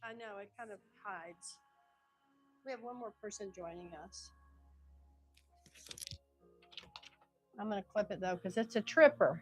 I know, it kind of hides. We have one more person joining us. I'm going to clip it though, because it's a tripper.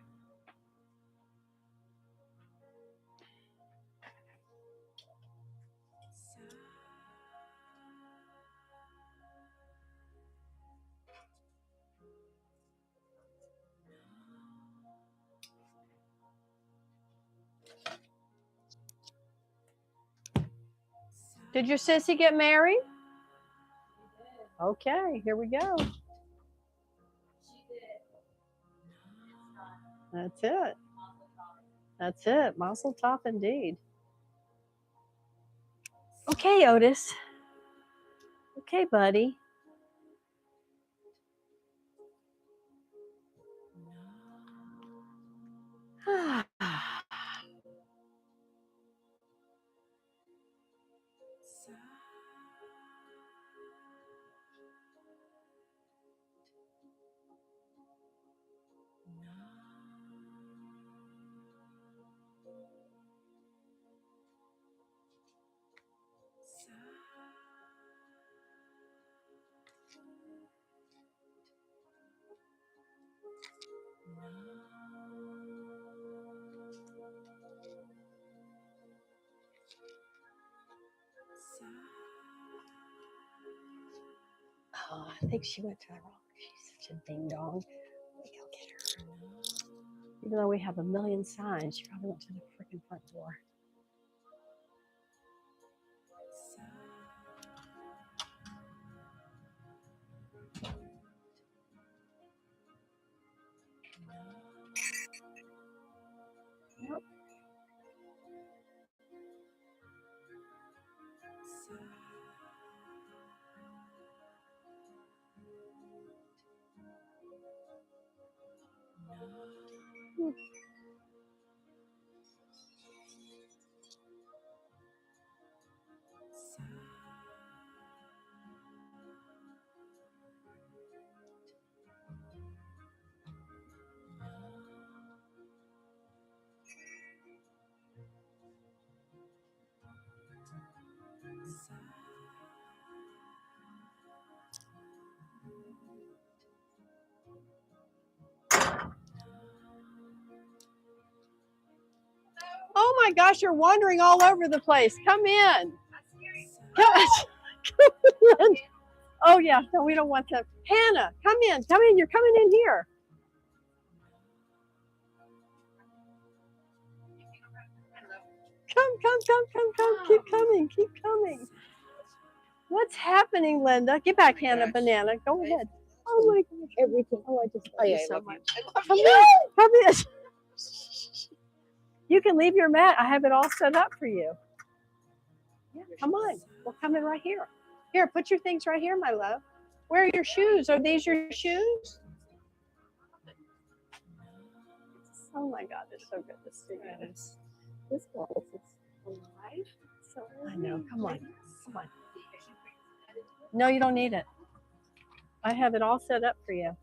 Did your sissy get married? Okay, here we go. That's it. That's it. Mazel tov indeed. Okay, Otis. Okay, buddy. Oh, I think she went to the wrong. She's such a ding dong. Let me go get her. Even though we have a million signs, she probably went to the freaking front door. Yep. Oh my gosh, you're wandering all over the place. Come in. Come in. Oh yeah, no, we don't want that. Hannah, come in. Come in. You're coming in here. Come. Keep coming. Keep coming. What's happening, Linda? Get back, Hannah Banana. Go ahead. Oh my gosh, everything. Oh, I just love you so much. Come in. Come in. You can leave your mat. I have it all set up for you. Yeah, come on. We're coming right here. Here, put your things right here, my love. Where are your shoes? Are these your shoes? Oh my God, it's so good to see you. This girl is alive. So I know. Come on. Come on. No, you don't need it. I have it all set up for you.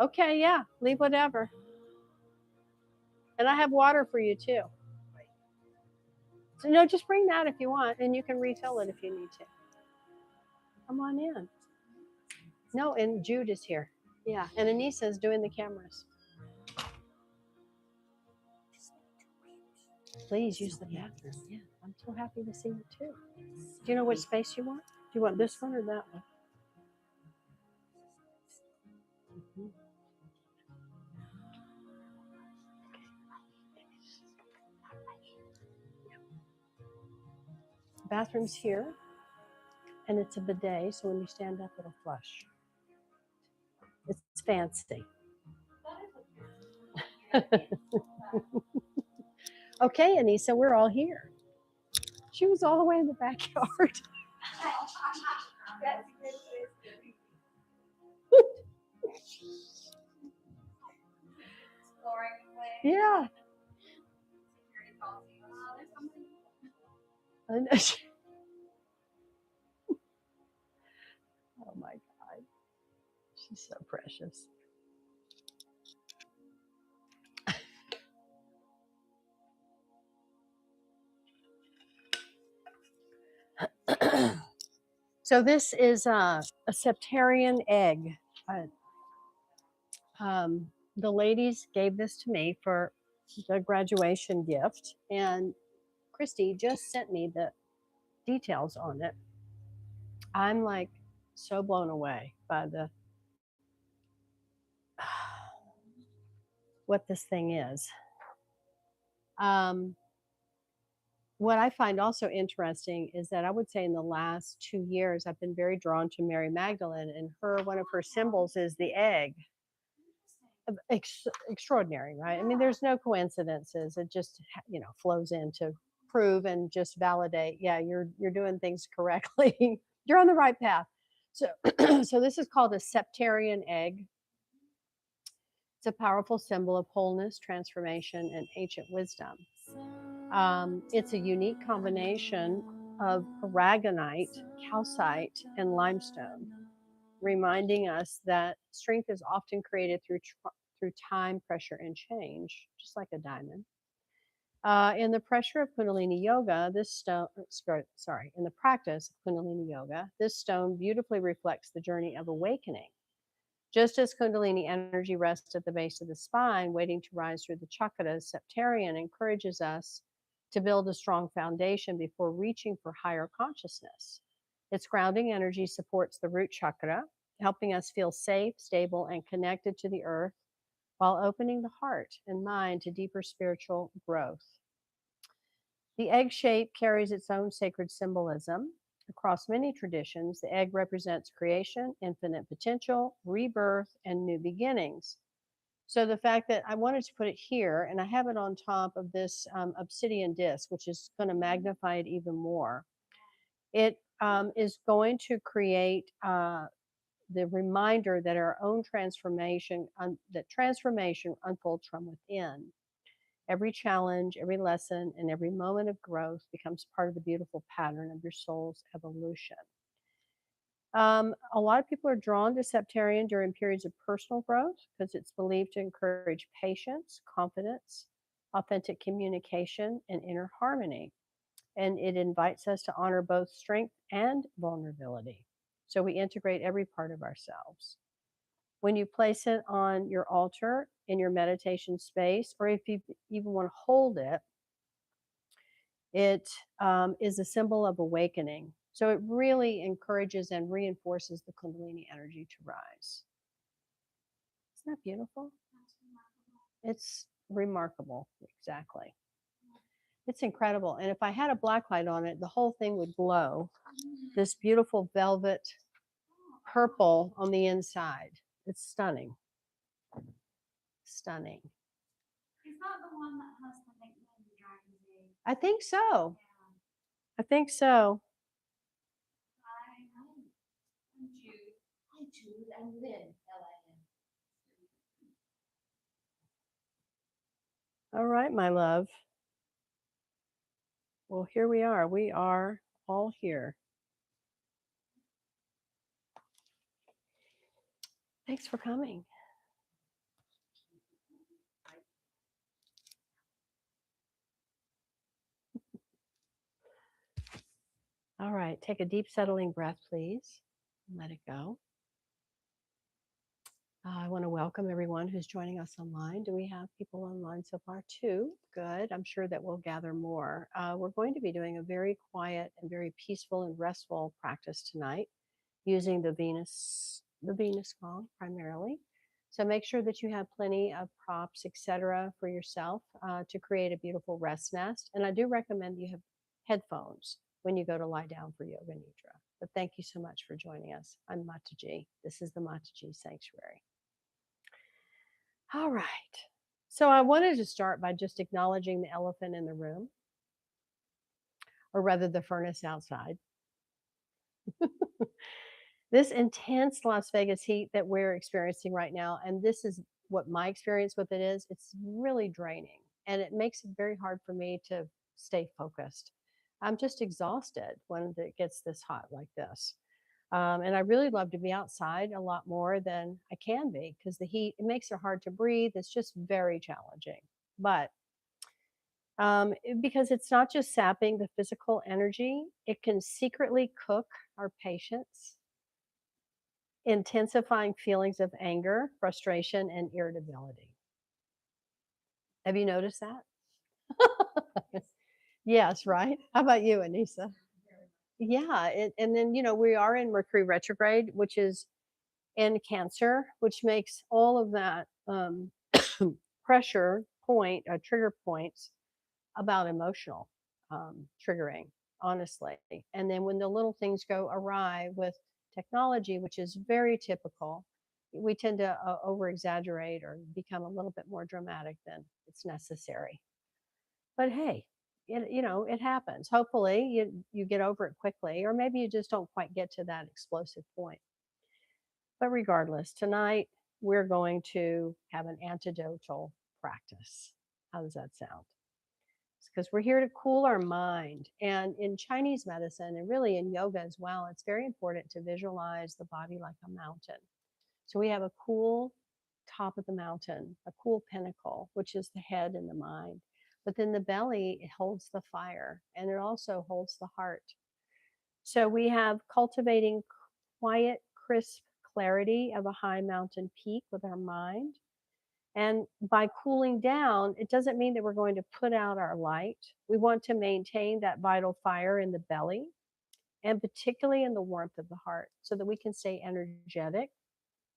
Okay, yeah. Leave whatever. And I have water for you too. So no, just bring that if you want, and you can refill it if you need to. Come on in. No, and Jude is here. Yeah, and Anissa is doing the cameras. Please use the bathroom. Yeah, I'm so happy to see you too. Do you know which space you want? Do you want this one or that one? Mm-hmm. Bathroom's here, and it's a bidet, so when you stand up, it'll flush. It's fancy. Okay, Anissa, we're all here. She was all the way in the backyard. Yeah. Oh my God. She's so precious. So this is a septarian egg. The ladies gave this to me for the graduation gift, and Christy just sent me the details on it. I'm like so blown away by the what this thing is. What I find also interesting is that I would say in the last 2 years, I've been very drawn to Mary Magdalene, and one of her symbols is the egg. Extraordinary, right? I mean, there's no coincidences. It just flows in to prove and just validate. Yeah, you're doing things correctly. You're on the right path. So, so this is called a septarian egg. It's a powerful symbol of wholeness, transformation, and ancient wisdom. It's a unique combination of aragonite, calcite, and limestone, reminding us that strength is often created through time, pressure, and change, just like a diamond. In the pressure of Kundalini Yoga, in the practice of Kundalini Yoga, this stone beautifully reflects the journey of awakening. Just as Kundalini energy rests at the base of the spine, waiting to rise through the chakras, Septarian encourages us to build a strong foundation before reaching for higher consciousness. Its grounding energy supports the root chakra, helping us feel safe, stable, and connected to the earth while opening the heart and mind to deeper spiritual growth. The egg shape carries its own sacred symbolism. Across many traditions, the egg represents creation, infinite potential, rebirth, and new beginnings. So the fact that I wanted to put it here, and I have it on top of this obsidian disc, which is going to magnify it even more. It is going to create the reminder that our own transformation unfolds from within. Every challenge, every lesson, and every moment of growth becomes part of the beautiful pattern of your soul's evolution. A lot of people are drawn to Septarian during periods of personal growth because it's believed to encourage patience, confidence, authentic communication, and inner harmony. And it invites us to honor both strength and vulnerability. So we integrate every part of ourselves. When you place it on your altar in your meditation space, or if you even want to hold it, it is a symbol of awakening. So it really encourages and reinforces the Kundalini energy to rise. Isn't that beautiful? It's remarkable, exactly. It's incredible. And if I had a black light on it, the whole thing would glow. This beautiful velvet purple on the inside. It's stunning. Stunning. Is that the one that has the nickname Dragon's Egg? I think so. Yeah. I think so. Hi, I'm Jude. Hi, Jude. I'm Lynn. L-I-N. All right, my love. Well, here we are. We are all here. Thanks for coming. All right, take a deep settling breath, please. Let it go. I want to welcome everyone who's joining us online. Do we have people online so far? 2. Good. I'm sure that we'll gather more. We're going to be doing a very quiet and very peaceful and restful practice tonight using the Venus gong primarily. So make sure that you have plenty of props, etc., for yourself to create a beautiful rest nest. And I do recommend you have headphones when you go to lie down for yoga nidra. But thank you so much for joining us. I'm Mataji. This is the Mataji Sanctuary. All right. So I wanted to start by just acknowledging the elephant in the room, or rather the furnace outside. This intense Las Vegas heat that we're experiencing right now, and this is what my experience with it is, it's really draining. And it makes it very hard for me to stay focused. I'm just exhausted when it gets this hot like this. And I really love to be outside a lot more than I can be because the heat, it makes it hard to breathe. It's just very challenging. But Because it's not just sapping the physical energy, it can secretly cook our patients, intensifying feelings of anger, frustration, and irritability. Have you noticed that? Yes, right? How about you, Anissa? Yeah, and then, we are in Mercury retrograde, which is in Cancer, which makes all of that pressure point, trigger points about emotional triggering, honestly. And then when the little things go awry with technology, which is very typical, we tend to over exaggerate or become a little bit more dramatic than it's necessary. But hey, it happens. Hopefully, you get over it quickly, or maybe you just don't quite get to that explosive point. But regardless, tonight we're going to have an antidotal practice. How does that sound? Because we're here to cool our mind. And in Chinese medicine, and really in yoga as well, it's very important to visualize the body like a mountain. So we have a cool top of the mountain, a cool pinnacle, which is the head and the mind. But then the belly, it holds the fire and it also holds the heart. So we have cultivating quiet, crisp clarity of a high mountain peak with our mind. And by cooling down, it doesn't mean that we're going to put out our light. We want to maintain that vital fire in the belly and particularly in the warmth of the heart so that we can stay energetic,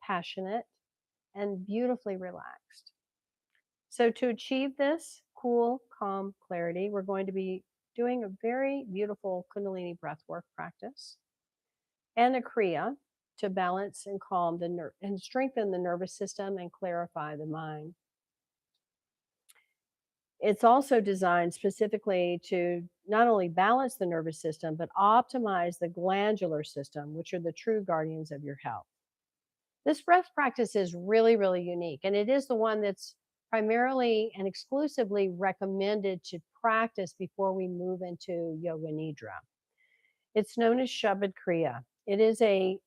passionate, and beautifully relaxed. So, to achieve this cool, calm clarity, we're going to be doing a very beautiful Kundalini breathwork practice and a Kriya to balance and calm and strengthen the nervous system and clarify the mind. It's also designed specifically to not only balance the nervous system, but optimize the glandular system, which are the true guardians of your health. This breath practice is really, really unique, and it is the one that's primarily and exclusively recommended to practice before we move into Yoga Nidra. It's known as Shabad Kriya. It is a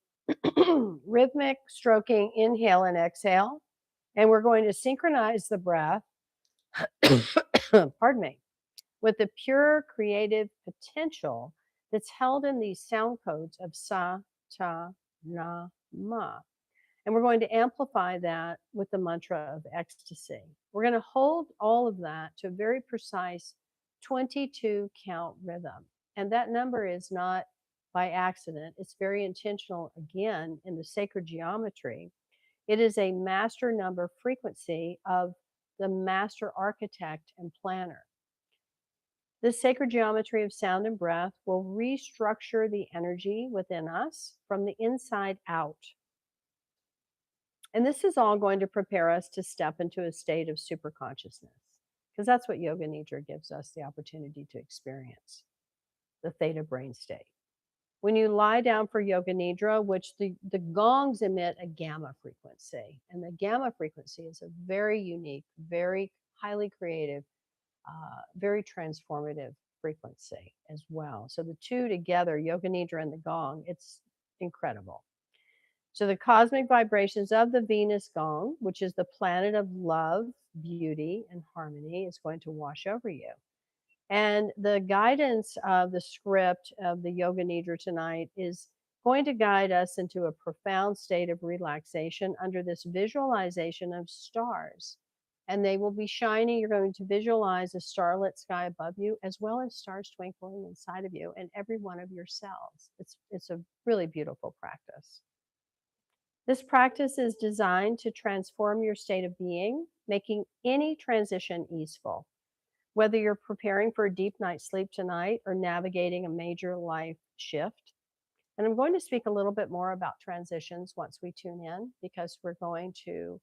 rhythmic stroking inhale and exhale, and we're going to synchronize the breath, pardon me, with the pure creative potential that's held in these sound codes of sa, ta, na, ma. And we're going to amplify that with the mantra of ecstasy. We're going to hold all of that to a very precise 22 count rhythm. And that number is not by accident, it's very intentional again in the sacred geometry. It is a master number frequency of the master architect and planner. This sacred geometry of sound and breath will restructure the energy within us from the inside out. And this is all going to prepare us to step into a state of super consciousness, because that's what Yoga Nidra gives us the opportunity to experience, the theta brain state. When you lie down for Yoga Nidra, which the gongs emit a gamma frequency, and the gamma frequency is a very unique, very highly creative, very transformative frequency as well. So the two together, Yoga Nidra and the gong, it's incredible. So the cosmic vibrations of the Venus gong, which is the planet of love, beauty, and harmony, is going to wash over you. And the guidance of the script of the Yoga Nidra tonight is going to guide us into a profound state of relaxation under this visualization of stars. And they will be shining. You're going to visualize a starlit sky above you, as well as stars twinkling inside of you and every one of your cells. It's a really beautiful practice. This practice is designed to transform your state of being, making any transition easeful. Whether you're preparing for a deep night's sleep tonight or navigating a major life shift. And I'm going to speak a little bit more about transitions once we tune in, because we're going to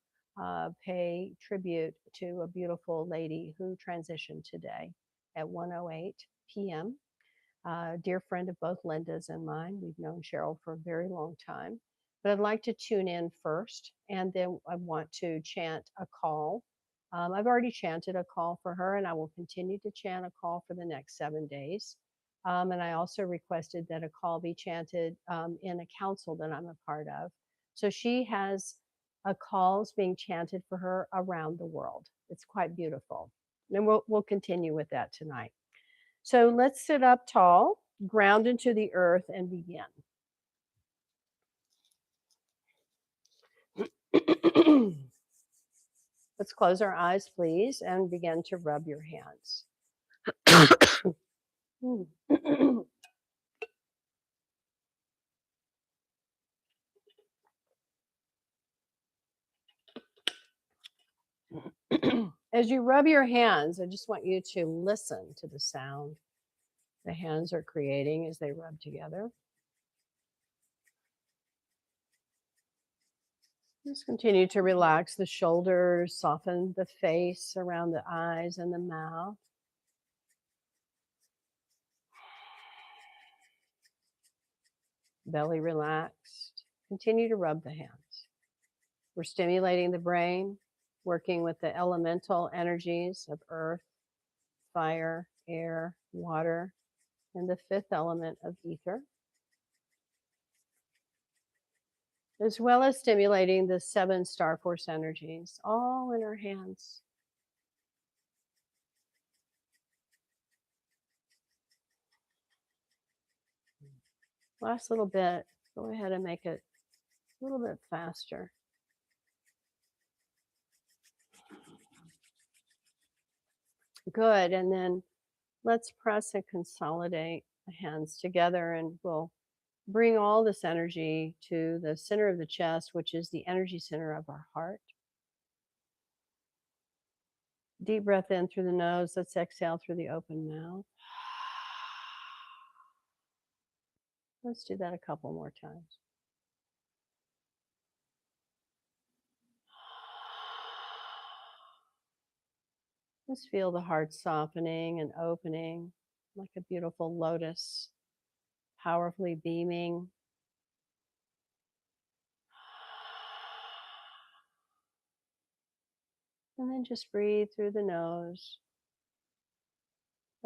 pay tribute to a beautiful lady who transitioned today at 1:08 p.m. Dear friend of both Linda's and mine. We've known Cheryl for a very long time. But I'd like to tune in first, and then I want to chant a call. I've already chanted a call for her, and I will continue to chant a call for the next 7 days. And I also requested that a call be chanted in a council that I'm a part of. So she has calls being chanted for her around the world. It's quite beautiful. And we'll continue with that tonight. So let's sit up tall, ground into the earth, and begin. Let's close our eyes, please, and begin to rub your hands. As you rub your hands, I just want you to listen to the sound the hands are creating as they rub together. Just continue to relax the shoulders, soften the face around the eyes and the mouth. Belly relaxed. Continue to rub the hands. We're stimulating the brain, working with the elemental energies of earth, fire, air, water, and the fifth element of ether, as well as stimulating the 7 star force energies, all in our hands. Last little bit, go ahead and make it a little bit faster. Good, and then let's press and consolidate the hands together, and we'll bring all this energy to the center of the chest, which is the energy center of our heart. Deep breath in through the nose. Let's exhale through the open mouth. Let's do that a couple more times. Just feel the heart softening and opening like a beautiful lotus, powerfully beaming. And then just breathe through the nose,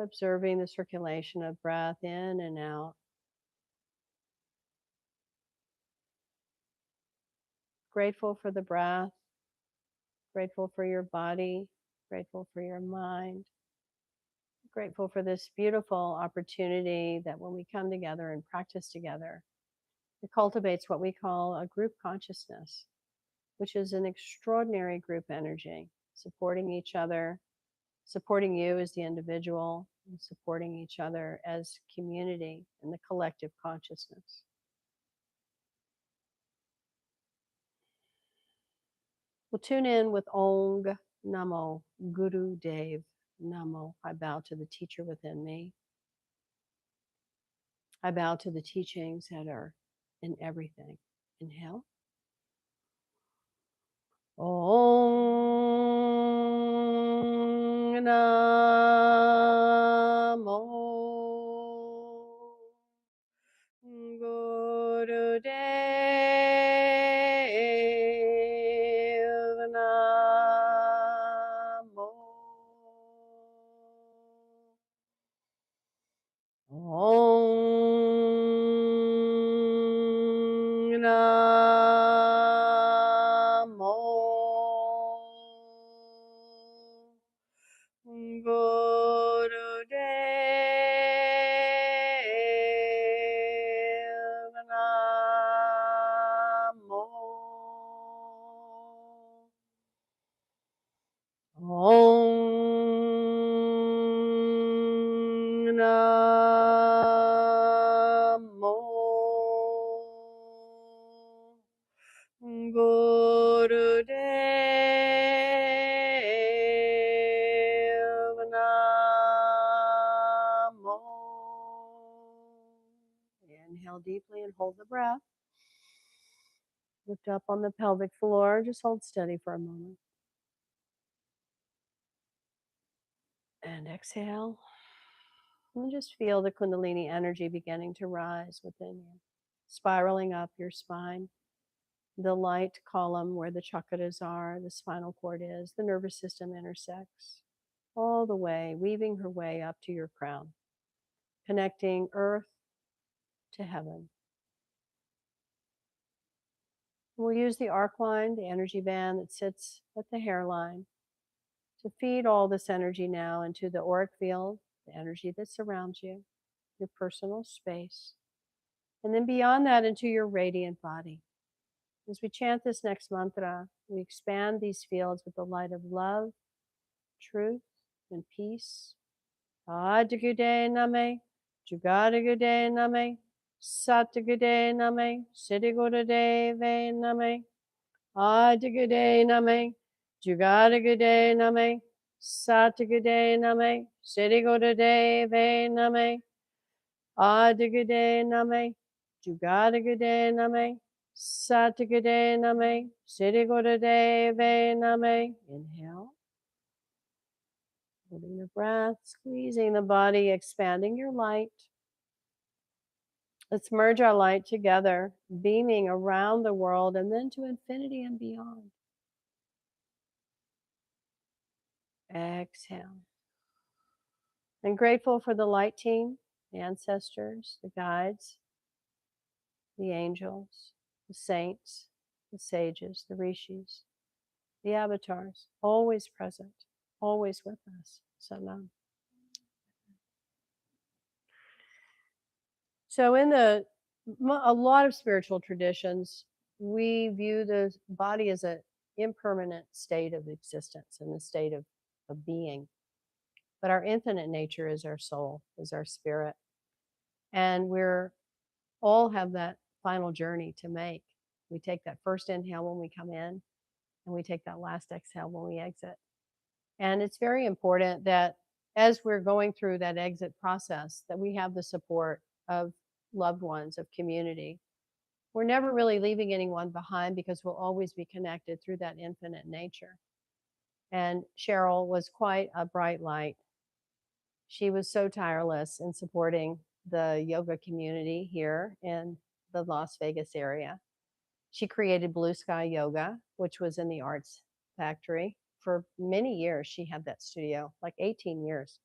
observing the circulation of breath in and out. Grateful for the breath, grateful for your body, grateful for your mind, grateful for this beautiful opportunity that when we come together and practice together, it cultivates what we call a group consciousness, which is an extraordinary group energy, supporting each other, supporting you as the individual, and supporting each other as community in the collective consciousness. We'll tune in with Ong Namo Guru Dev Namo. I bow to the teacher within me. I bow to the teachings that are in everything. Inhale. Ong Namo Guru Dev Namo Om Namo Gurudev Namo Om Namo Gurudev Namo. Inhale deeply and hold the breath. Lift up on the pelvic floor. Just hold steady for a moment. And exhale. And just feel the Kundalini energy beginning to rise within you, spiraling up your spine. The light column where the chakras are, the spinal cord is, the nervous system intersects, all the way, weaving her way up to your crown, connecting earth to heaven. We'll use the arc line, the energy band that sits at the hairline, to feed all this energy now into the auric field, the energy that surrounds you, your personal space, and then beyond that into your radiant body. As we chant this next mantra, we expand these fields with the light of love, truth, and peace. Adigude name, Jugadigude name, Satigude name, Siddhigude ve name, Adigude name, Jugadigude name, Satigude name, Siddhigude ve name, Adigude name, Jugadigude name, Satigude name, Siddhigude ve name. Inhale. Holding the breath, squeezing the body, expanding your light. Let's merge our light together, beaming around the world and then to infinity and beyond. Exhale. I'm grateful for the light team, the ancestors, the guides, the angels, the saints, the sages, the rishis, the avatars, always present, always with us. Sanam. So in a lot of spiritual traditions, we view the body as an impermanent state of existence and a state of being. But our infinite nature is our soul, is our spirit. And we're all have that final journey to make. We take that first inhale when we come in, and we take that last exhale when we exit. And it's very important that as we're going through that exit process, that we have the support of loved ones, of community. We're never really leaving anyone behind because we'll always be connected through that infinite nature. And Cheryl was quite a bright light. She was so tireless in supporting the yoga community here in the Las Vegas area. She created Blue Sky Yoga, which was in the Arts Factory. For many years, she had that studio, like 18 years.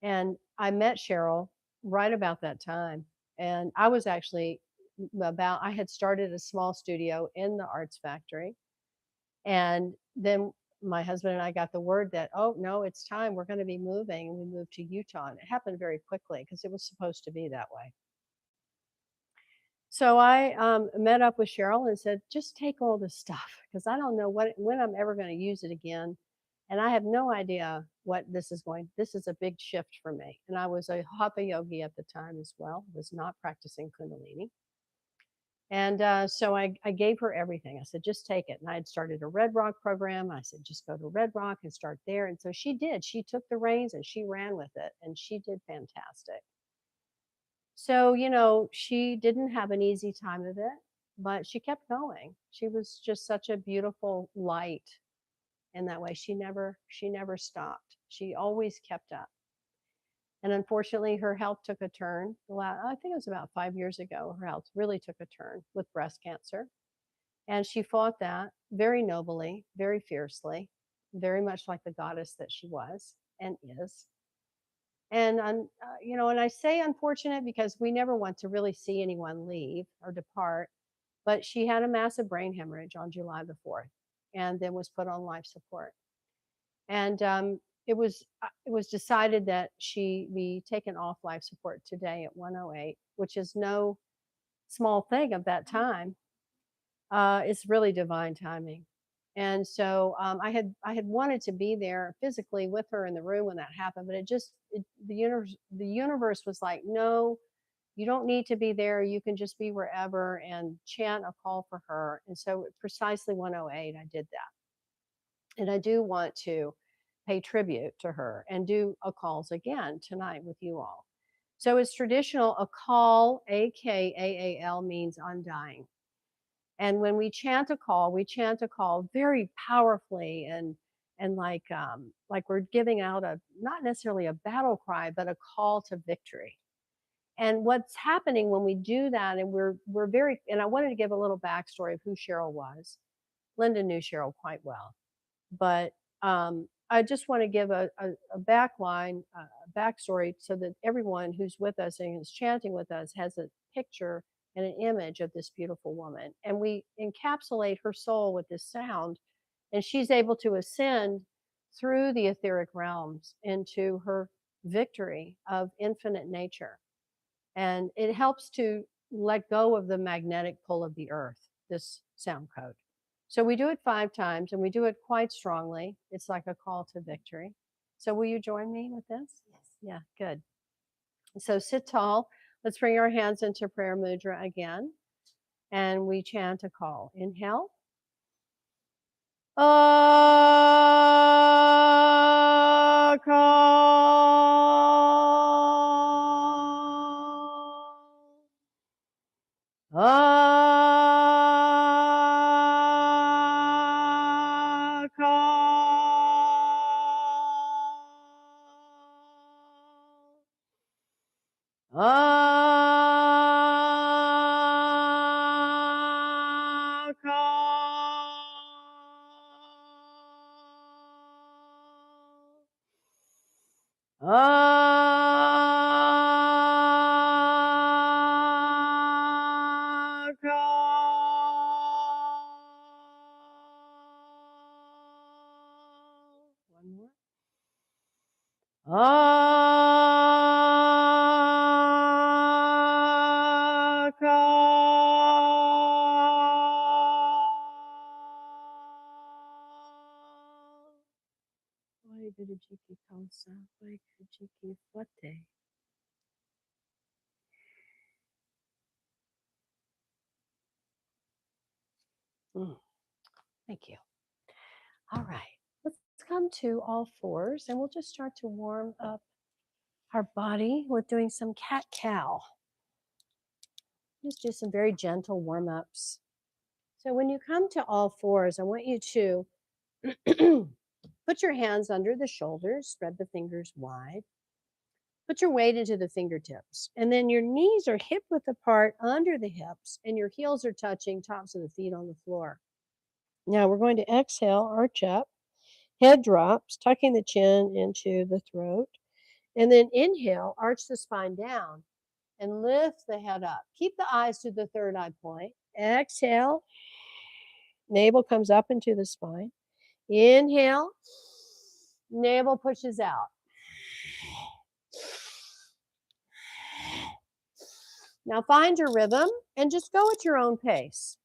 And I met Cheryl right about that time. And I was actually I had started a small studio in the Arts Factory. And then my husband and I got the word that, oh, no, it's time. We're going to be moving. And we moved to Utah. And it happened very quickly because it was supposed to be that way. So I met up with Cheryl and said, just take all this stuff because I don't know when I'm ever going to use it again. And I have no idea what this is a big shift for me. And I was a Hatha yogi at the time as well, was not practicing Kundalini. And so I gave her everything. I said, just take it. And I had started a Red Rock program. I said, just go to Red Rock and start there. And so she did. She took the reins and she ran with it. And she did fantastic. So, she didn't have an easy time of it, but she kept going. She was just such a beautiful light in that way. She never stopped. She always kept up. And unfortunately, her health took a turn. I think it was about 5 years ago. Her health really took a turn with breast cancer. And she fought that very nobly, very fiercely, very much like the goddess that she was and is. And, and I say unfortunate because we never want to really see anyone leave or depart. But she had a massive brain hemorrhage on July the 4th and then was put on life support. And it was decided that she be taken off life support today at 1:08, which is no small thing of that time. It's really divine timing. And so I had wanted to be there physically with her in the room when that happened, but the universe was like, no, you don't need to be there. You can just be wherever and chant a call for her. And so precisely 1:08, I did that. And I do want to pay tribute to her and do a calls again tonight with you all. So it's traditional. A call, AKAAL, means undying. And when we chant a call very powerfully and like we're giving out not necessarily a battle cry, but a call to victory. And what's happening when we do that, and and I wanted to give a little backstory of who Cheryl was. Linda knew Cheryl quite well, but I just want to give a backline, backstory so that everyone who's with us and is chanting with us has a picture and an image of this beautiful woman. And we encapsulate her soul with this sound, and she's able to ascend through the etheric realms into her victory of infinite nature. And it helps to let go of the magnetic pull of the earth, this sound code. So we do it 5 times and we do it quite strongly. It's like a call to victory. So will you join me with this? Yes. Yeah, good. So sit tall. Let's bring our hands into prayer mudra again. And we chant a call. Inhale. One more. Thank you. All right, let's come to all fours and we'll just start to warm up our body with doing some cat-cow. Just do some very gentle warm-ups. So when you come to all fours, I want you to put your hands under the shoulders, spread the fingers wide. Put your weight into the fingertips. And then your knees are hip-width apart under the hips and your heels are touching tops of the feet on the floor. Now we're going to exhale, arch up, head drops, tucking the chin into the throat. And then inhale, arch the spine down and lift the head up. Keep the eyes to the third eye point. Exhale, navel comes up into the spine. Inhale, navel pushes out. Now find your rhythm and just go at your own pace.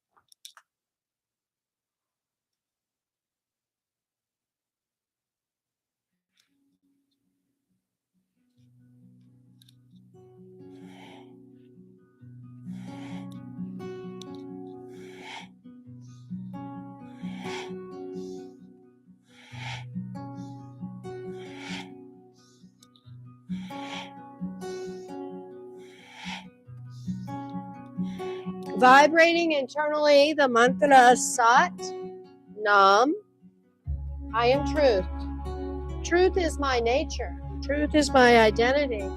Vibrating internally the mantra Sat Nam. I am truth. Truth is my nature. Truth is my identity.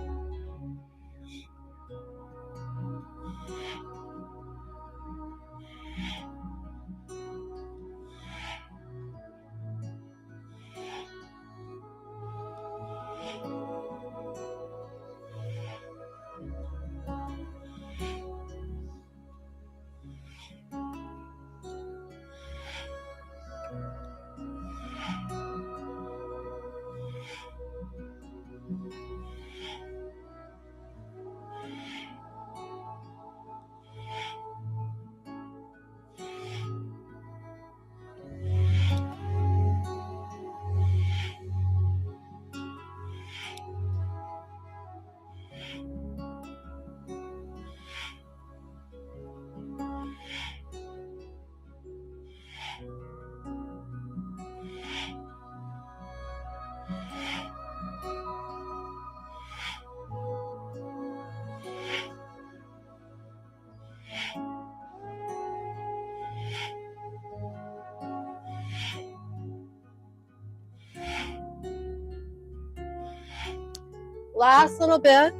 Last little bit.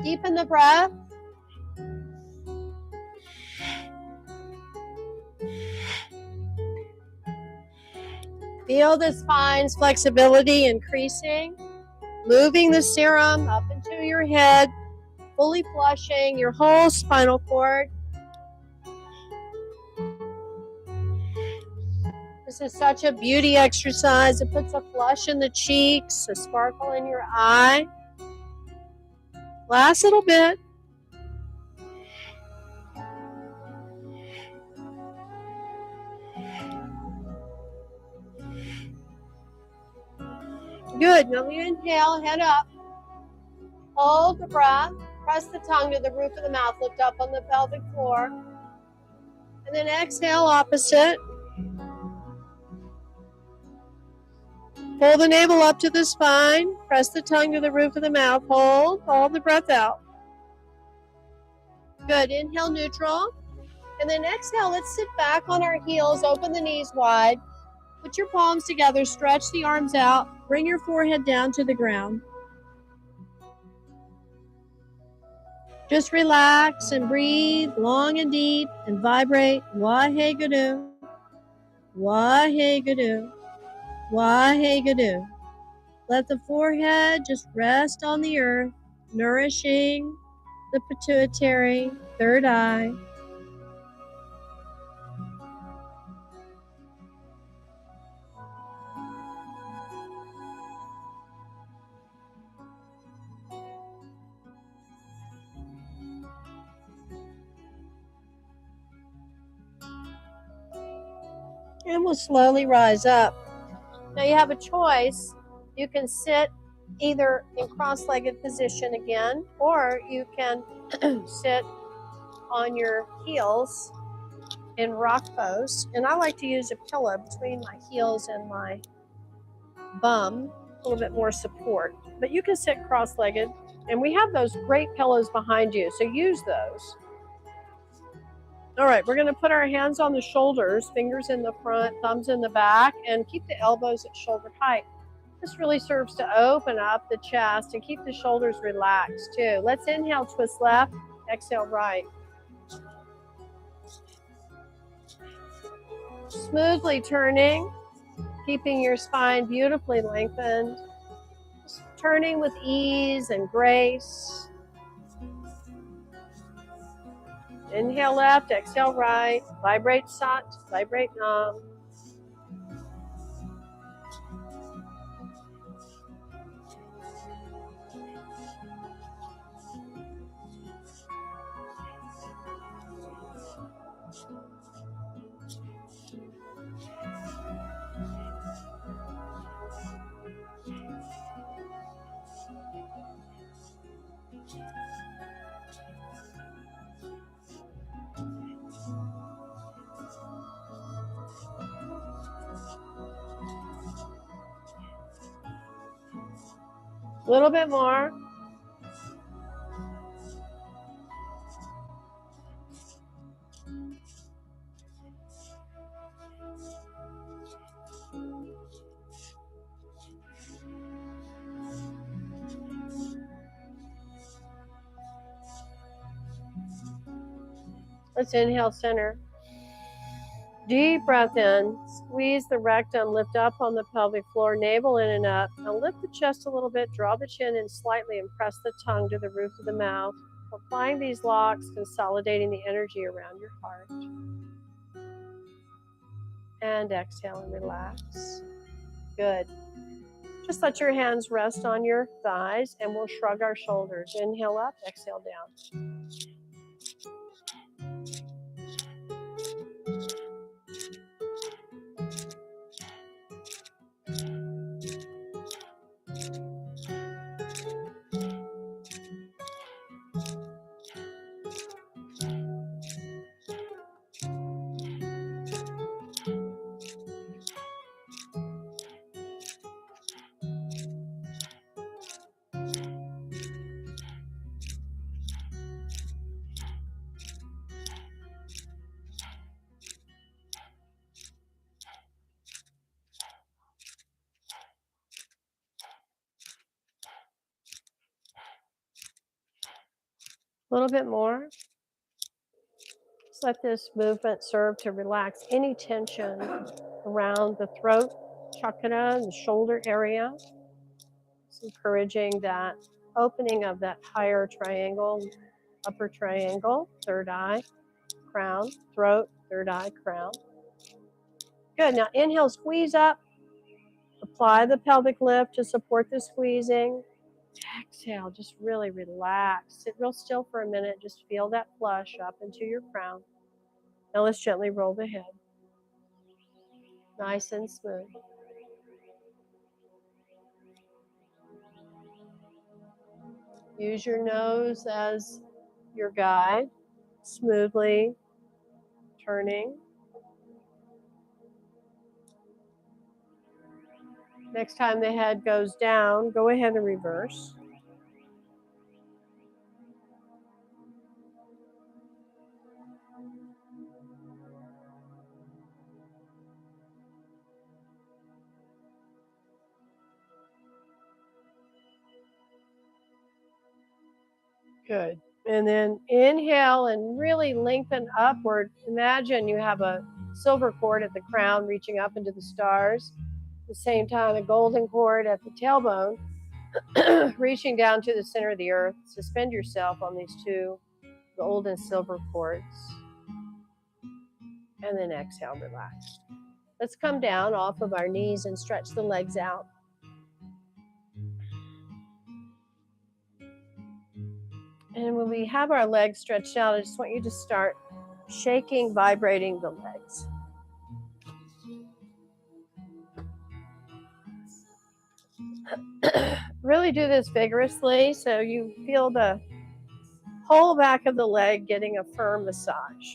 Deepen the breath. Feel the spine's flexibility increasing, moving the serum up into your head, fully flushing your whole spinal cord. The This is such a beauty exercise. It puts a flush in the cheeks, a sparkle in your eye. Last little bit. Good. Now you inhale, head up. Hold the breath. Press the tongue to the roof of the mouth. Lift up on the pelvic floor. And then exhale opposite. Pull the navel up to the spine. Press the tongue to the roof of the mouth. Hold the breath out. Good. Inhale, neutral. And then exhale, let's sit back on our heels. Open the knees wide. Put your palms together. Stretch the arms out. Bring your forehead down to the ground. Just relax and breathe long and deep and vibrate. Waheguru. Waheguru. Waheguru. Let the forehead just rest on the earth, nourishing the pituitary, third eye. And we'll slowly rise up. Now you have a choice. You can sit either in cross-legged position again, or you can sit on your heels in rock pose. And I like to use a pillow between my heels and my bum, a little bit more support. But you can sit cross-legged, and we have those great pillows behind you, so use those. All right, we're going to put our hands on the shoulders, fingers in the front, thumbs in the back, and keep the elbows at shoulder height. This really serves to open up the chest and keep the shoulders relaxed too. Let's inhale, twist left, exhale, right. Smoothly turning, keeping your spine beautifully lengthened. Just turning with ease and grace. Inhale left, exhale right. Vibrate sat, vibrate nam. A little bit more. Let's inhale, center. Deep breath in. Squeeze the rectum, lift up on the pelvic floor, navel in and up. Now lift the chest a little bit, draw the chin in slightly, and press the tongue to the roof of the mouth. Applying these locks, consolidating the energy around your heart. And exhale and relax. Good. Just let your hands rest on your thighs, and we'll shrug our shoulders. Inhale up, exhale down. A little bit more. Just let this movement serve to relax any tension around the throat chakra and the shoulder area. It's encouraging that opening of that higher triangle, upper triangle, third eye, crown, throat, third eye, crown. Good. Now inhale, squeeze up. Apply the pelvic lift to support the squeezing. Exhale, just really relax. Sit real still for a minute. Just feel that flush up into your crown. Now let's gently roll the head. Nice and smooth. Use your nose as your guide. Smoothly turning. Next time the head goes down, go ahead and reverse. Good. And then inhale and really lengthen upward. Imagine you have a silver cord at the crown reaching up into the stars. At the same time, a golden cord at the tailbone reaching down to the center of the earth. Suspend yourself on these two gold and silver cords. And then exhale, relax. Let's come down off of our knees and stretch the legs out. And when we have our legs stretched out, I just want you to start shaking, vibrating the legs. Really do this vigorously so you feel the whole back of the leg getting a firm massage.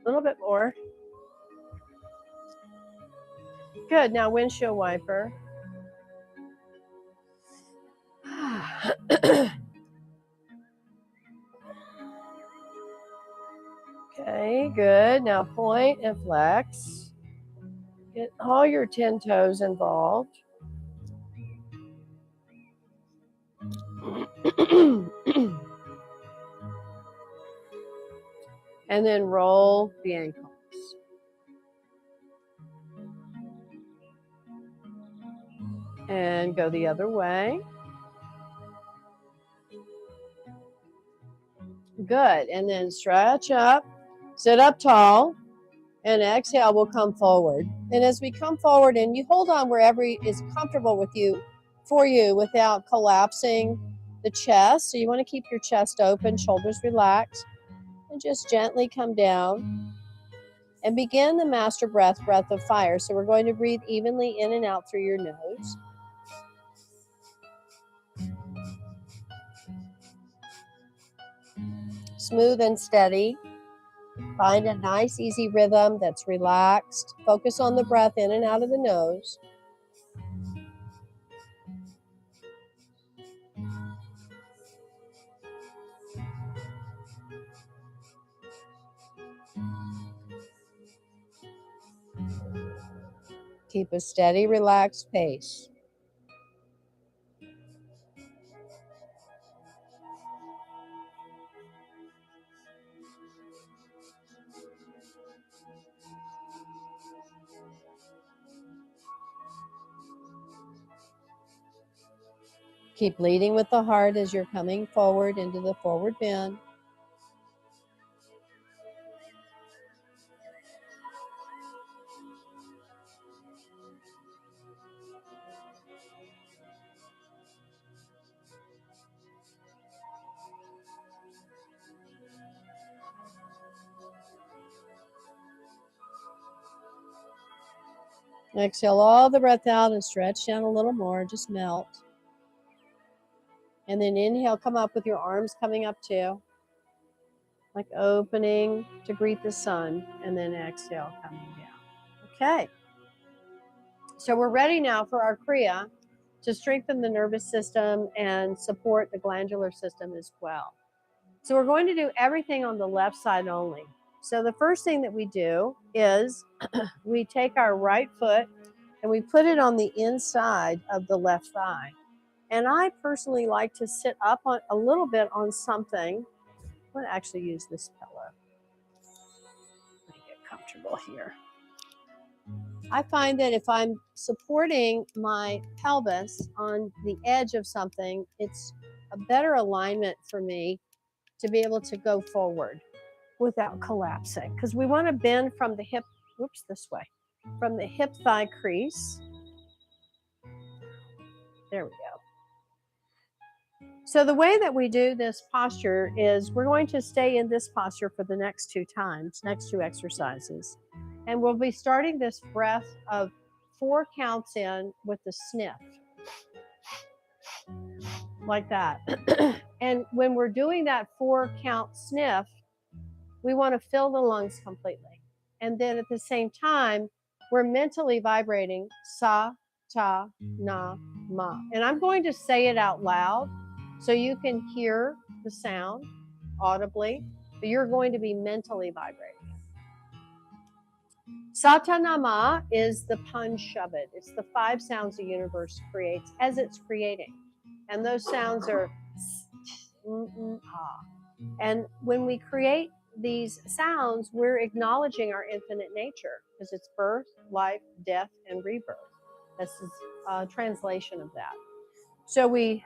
A little bit more. Good. Now windshield wiper. Okay, good. Now point and flex. Get all your 10 toes involved. And then roll the ankles. And go the other way. Good. And then stretch up, sit up tall, and exhale, we'll come forward. And as we come forward, and you hold on wherever is comfortable with you, for you, without collapsing the chest. So you want to keep your chest open, shoulders relaxed, and just gently come down. And begin the master breath, breath of fire. So we're going to breathe evenly in and out through your nose. Smooth and steady. Find a nice, easy rhythm that's relaxed. Focus on the breath in and out of the nose. Keep a steady, relaxed pace. Keep leading with the heart as you're coming forward into the forward bend. Exhale all the breath out and stretch down a little more, just melt. And then inhale, come up with your arms coming up too, like opening to greet the sun, and then exhale, coming down. Okay. So we're ready now for our Kriya to strengthen the nervous system and support the glandular system as well. So we're going to do everything on the left side only. So the first thing that we do is we take our right foot and we put it on the inside of the left thigh. And I personally like to sit up on a little bit on something. I'm going to actually use this pillow. Let me get comfortable here. I find that if I'm supporting my pelvis on the edge of something, it's a better alignment for me to be able to go forward without collapsing. Because we want to bend from the hip, whoops, this way, from the hip thigh crease. There we go. So the way that we do this posture is we're going to stay in this posture for the next two exercises. And we'll be starting this breath of 4 counts in with the sniff. Like that. And when we're doing that 4 count sniff, we want to fill the lungs completely. And then at the same time, we're mentally vibrating sa, ta, na, ma. And I'm going to say it out loud so you can hear the sound audibly, but you're going to be mentally vibrating. Satanama is the Panshabad. It's the 5 sounds the universe creates as it's creating. And those sounds are ah. And when we create these sounds, we're acknowledging our infinite nature because it's birth, life, death, and rebirth. This is a translation of that. So we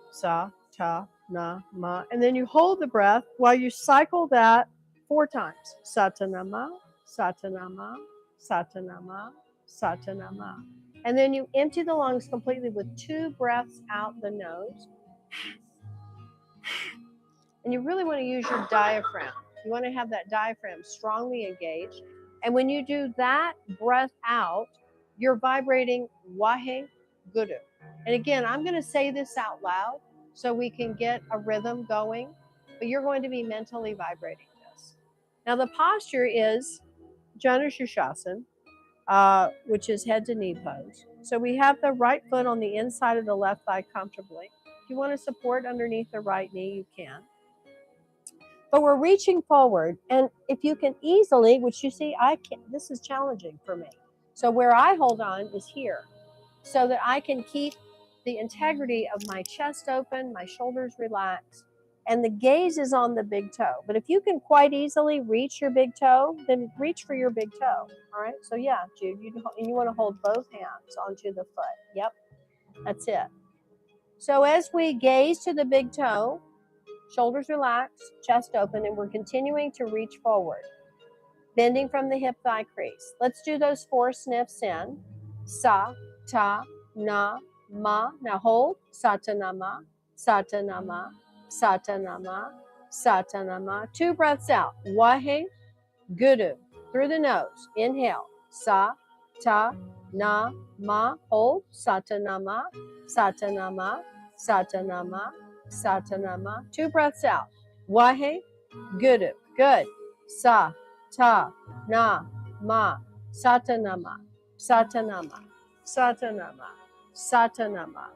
sa, ta, na, ma, and then you hold the breath while you cycle that 4 times. Satanama, satanama, satanama, satanama. And then you empty the lungs completely with 2 breaths out the nose. And you really want to use your diaphragm. You want to have that diaphragm strongly engaged. And when you do that breath out, you're vibrating Wahe Guru. And again, I'm going to say this out loud so we can get a rhythm going, but you're going to be mentally vibrating this. Now the posture is Janu Shirshasana, which is head to knee pose. So we have the right foot on the inside of the left thigh comfortably. If you want to support underneath the right knee, you can. But we're reaching forward, and if you can easily, which you see, I can't, this is challenging for me. So where I hold on is here, so that I can keep the integrity of my chest open, my shoulders relaxed, and the gaze is on the big toe. But if you can quite easily reach your big toe, then reach for your big toe. All right, so yeah, Jude, you want to hold both hands onto the foot. Yep, that's it. So as we gaze to the big toe, shoulders relaxed, chest open, and we're continuing to reach forward, bending from the hip thigh crease. Let's do those 4 sniffs in. Sa, ta, na, ma. Now hold. Satanama, satanama, satanama, satanama. 2 breaths out. Wahe Guru. Through the nose. Inhale. Sa, ta, na, ma. Hold. Satanama, satanama, satanama, satanama. 2 breaths out. Wahe Guru. Good. Sa, ta, na, ma. Satanama, satanama, satanama, satanama.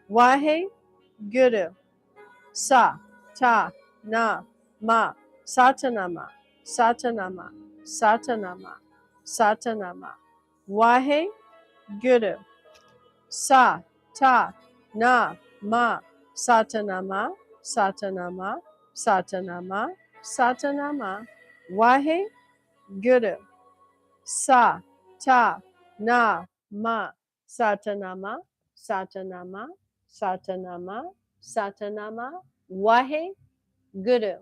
Wahe Guru. Sa, ta, na, ma. Satanama, satanama, satanama, satanama. Wahe Guru. Sa, ta, na, ma. Satanama, satanama, satanama, satanama. Wahe Guru. Sa, ta, na, ma. Satanama, satanama, satanama, satanama. Wahe Guru.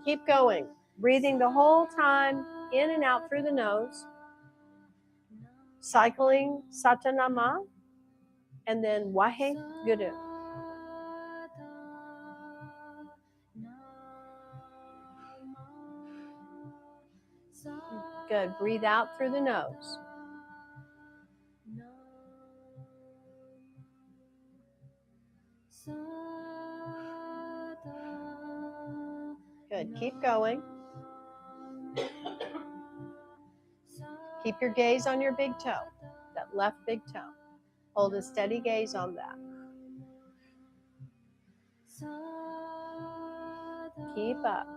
Keep going, breathing the whole time in and out through the nose, cycling Satanama, and then Wahe Guru. Good. Breathe out through the nose. Good. Keep going. Keep your gaze on your big toe, that left big toe. Hold a steady gaze on that. Keep up.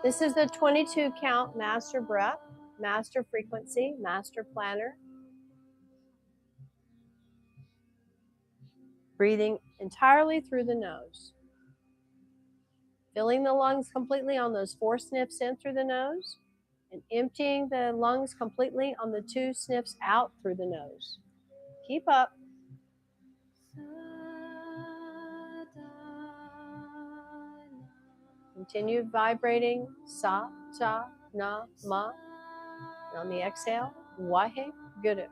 This is the 22 count master breath, master frequency, master planner. Breathing entirely through the nose. Filling the lungs completely on those 4 sniffs in through the nose and emptying the lungs completely on the 2 sniffs out through the nose. Keep up. Continue vibrating sa, ta, na, ma. And on the exhale, wahe, guru.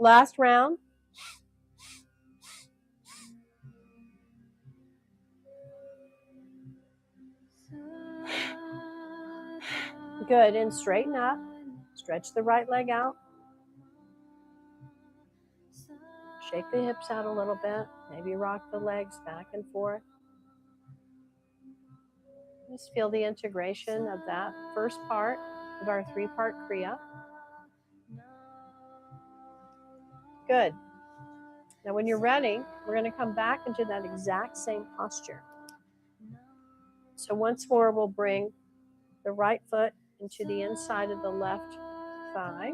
Last round. Good, and straighten up. Stretch the right leg out. Shake the hips out a little bit. Maybe rock the legs back and forth. Just feel the integration of that first part of our 3-part Kriya. Good. Now when you're ready, we're going to come back into that exact same posture. So once more, we'll bring the right foot into the inside of the left thigh.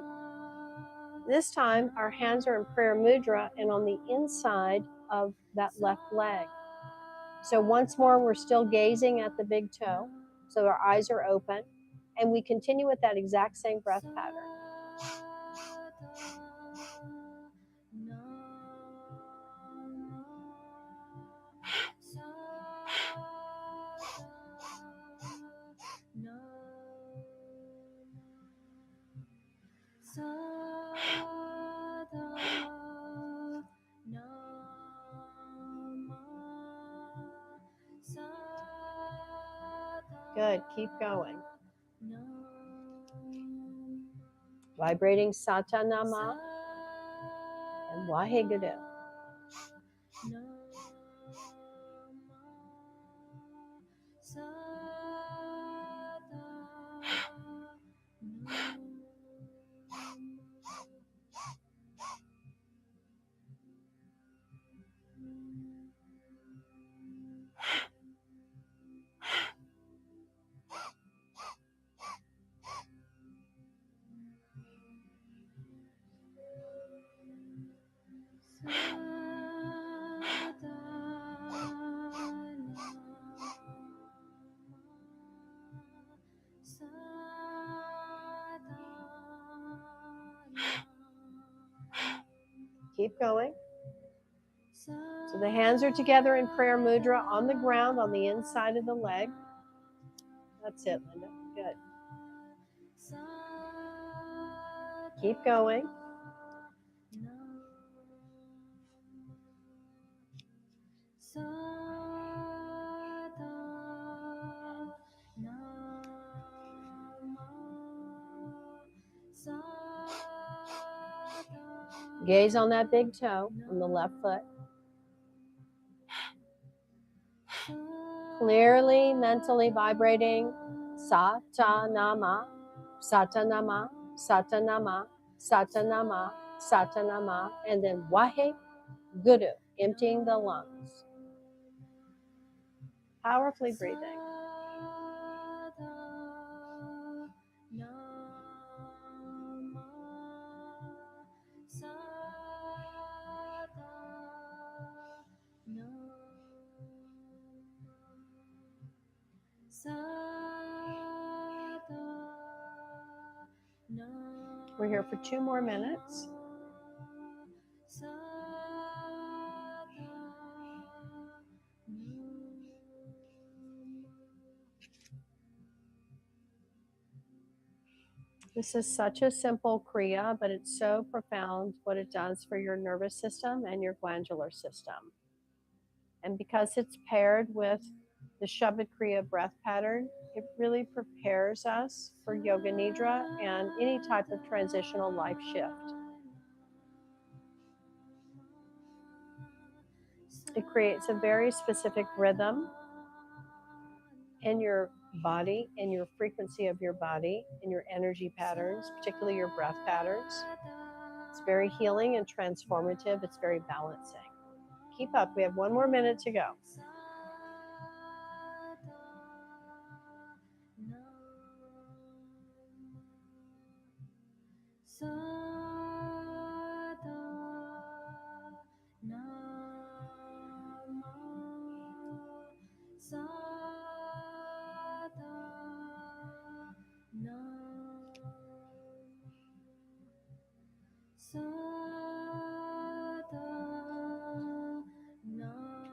This time, our hands are in prayer mudra and on the inside of that left leg. So once more, we're still gazing at the big toe. So our eyes are open. And we continue with that exact same breath pattern. Good, keep going. Vibrating Satanama and Waheguru. Keep going. So the hands are together in prayer mudra on the ground on the inside of the leg. That's it, Linda. Good. Keep going. Gaze on that big toe on the left foot. Clearly, mentally vibrating Satanama, Satanama, Satanama, Satanama, Satanama, and then Wahe Guru, emptying the lungs. Powerfully breathing. We're here for 2 more minutes. This is such a simple Kriya, but it's so profound what it does for your nervous system and your glandular system. And because it's paired with the Shabad Kriya breath pattern, it really prepares us for Yoga Nidra and any type of transitional life shift. It creates a very specific rhythm in your body, in your frequency of your body, in your energy patterns, particularly your breath patterns. It's very healing and transformative. It's very balancing. Keep up. We have 1 more minute to go.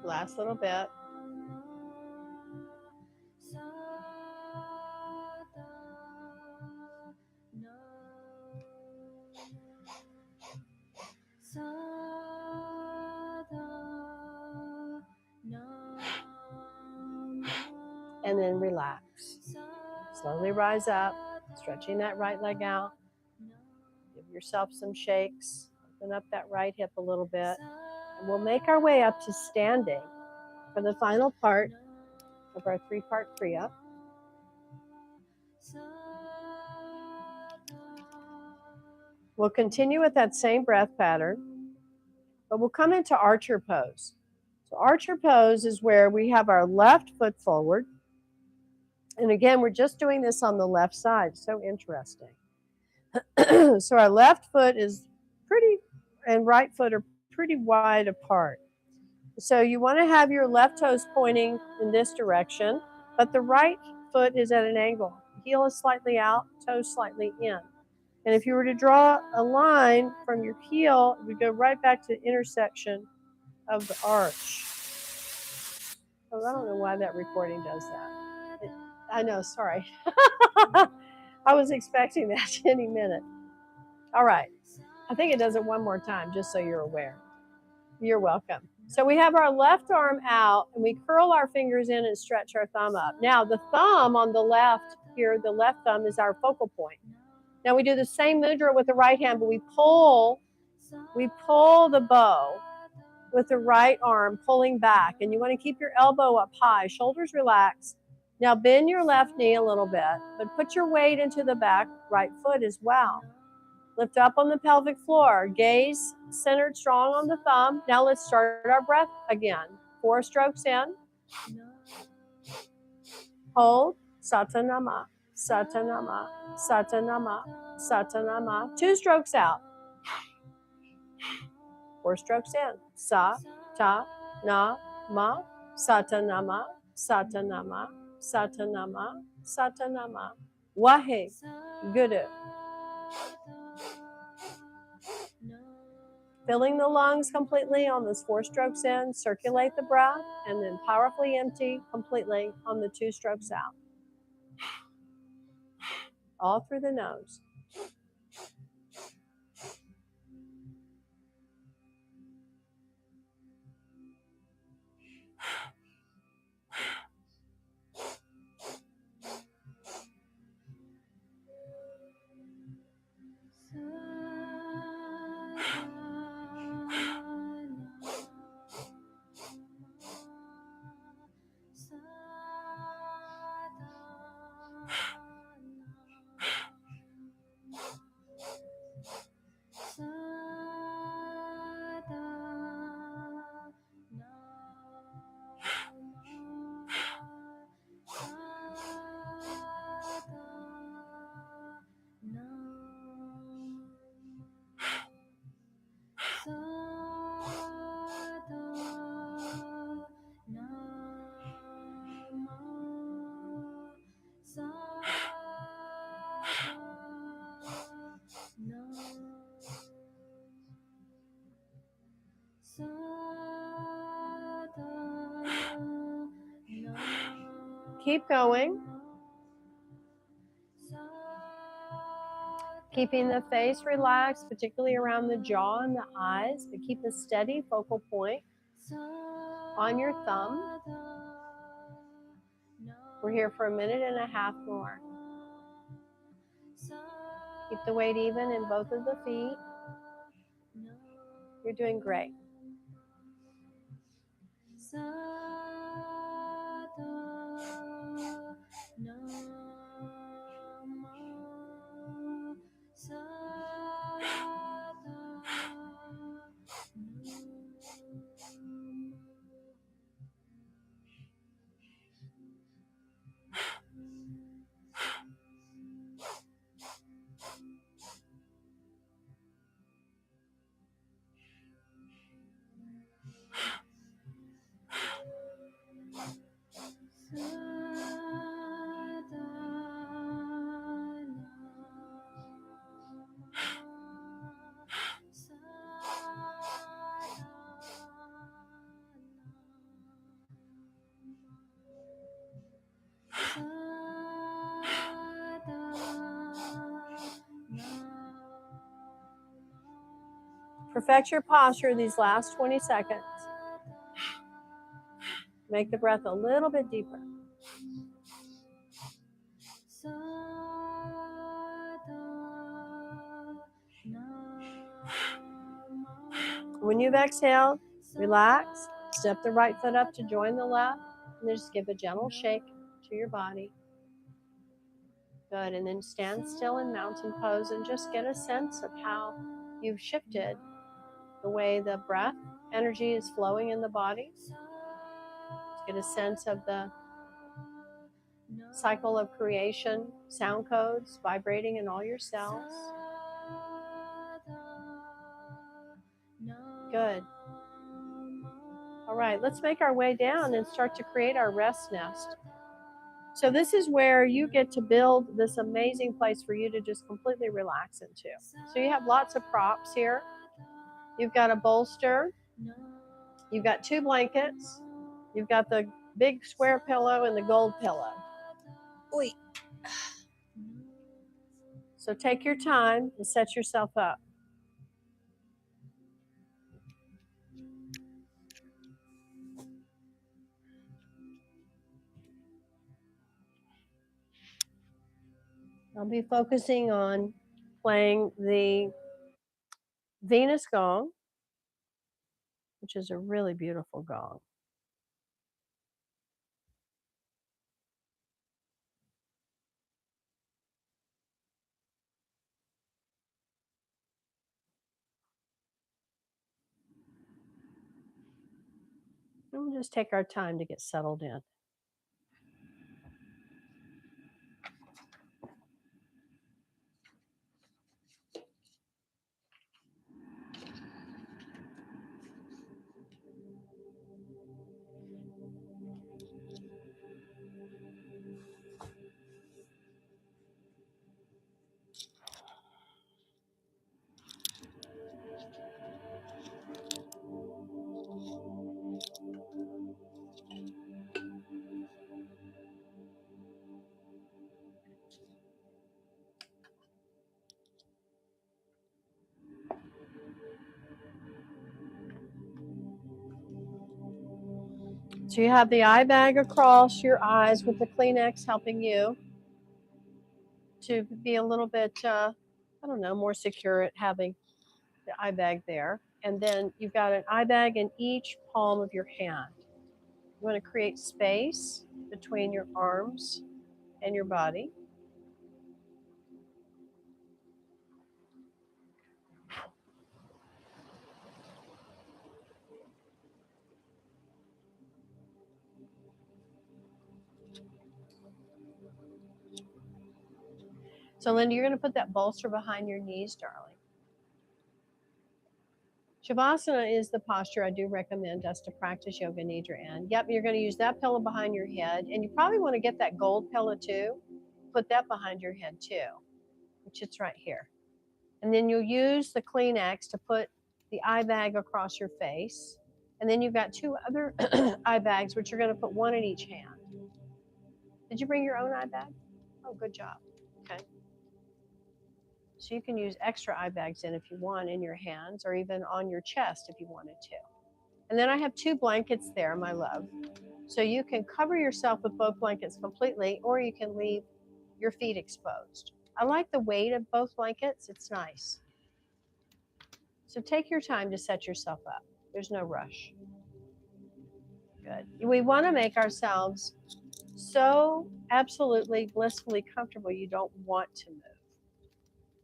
Last little bit. And then relax. Slowly rise up, stretching that right leg out. Give yourself some shakes. Open up that right hip a little bit. And we'll make our way up to standing for the final part of our 3-part Kriya. We'll continue with that same breath pattern, but we'll come into archer pose. So archer pose is where we have our left foot forward. And again, we're just doing this on the left side. So interesting. So our left foot is pretty, and right foot are pretty wide apart. So you want to have your left toes pointing in this direction, but the right foot is at an angle. Heel is slightly out, toes slightly in. And if you were to draw a line from your heel, it would go right back to the intersection of the arch. Oh, I don't know why that recording does that. I know, sorry. I was expecting that any minute. All right. I think it does it one more time, just so you're aware. You're welcome. So we have our left arm out, and we curl our fingers in and stretch our thumb up. Now, the thumb on the left here, the left thumb is our focal point. Now, we do the same mudra with the right hand, but we pull the bow with the right arm, pulling back. And you want to keep your elbow up high, shoulders relaxed. Now bend your left knee a little bit, but put your weight into the back right foot as well. Lift up on the pelvic floor. Gaze centered strong on the thumb. Now let's start our breath again. 4 strokes in. Hold. Satanama, Satanama, Satanama, Satanama. 2 strokes out. 4 strokes in. Sa, ta, na, ma, Satanama, Satanama, Satanama, Satanama. Wahe Guru. Filling the lungs completely on those 4 strokes in, circulate the breath, and then powerfully empty completely on the 2 strokes out. All through the nose. Keep going. Keeping the face relaxed, particularly around the jaw and the eyes, but keep a steady focal point on your thumb. We're here for 1.5 minutes more. Keep the weight even in both of the feet. You're doing great. Perfect your posture these last 20 seconds. Make the breath a little bit deeper. When you've exhaled, relax. Step the right foot up to join the left. And then just give a gentle shake to your body. Good. And then stand still in mountain pose and just get a sense of how you've shifted the way the breath energy is flowing in the body. Just get a sense of the cycle of creation, sound codes vibrating in all your cells. Good. All right, let's make our way down and start to create our rest nest. So this is where you get to build this amazing place for you to just completely relax into. So you have lots of props here. You've got a bolster. You've got 2 blankets. You've got the big square pillow and the gold pillow. Oy. So take your time and set yourself up. I'll be focusing on playing the Venus gong, which is a really beautiful gong. And we'll just take our time to get settled in. So you have the eye bag across your eyes with the Kleenex helping you to be a little bit, I don't know, more secure at having the eye bag there. And then you've got an eye bag in each palm of your hand. You want to create space between your arms and your body. So Linda, you're going to put that bolster behind your knees, darling. Shavasana is the posture I do recommend us to practice Yoga Nidra in. Yep, you're going to use that pillow behind your head, and you probably want to get that gold pillow too. Put that behind your head too, which it's right here. And then you'll use the Kleenex to put the eye bag across your face. And then you've got two other eye bags, which you're going to put one in each hand. Did you bring your own eye bag? Oh, good job. Okay. So you can use extra eye bags in if you want in your hands or even on your chest if you wanted to. And then I have two blankets there, my love. So you can cover yourself with both blankets completely, or you can leave your feet exposed. I like the weight of both blankets. It's nice. So take your time to set yourself up. There's no rush. Good. We want to make ourselves so absolutely blissfully comfortable you don't want to move.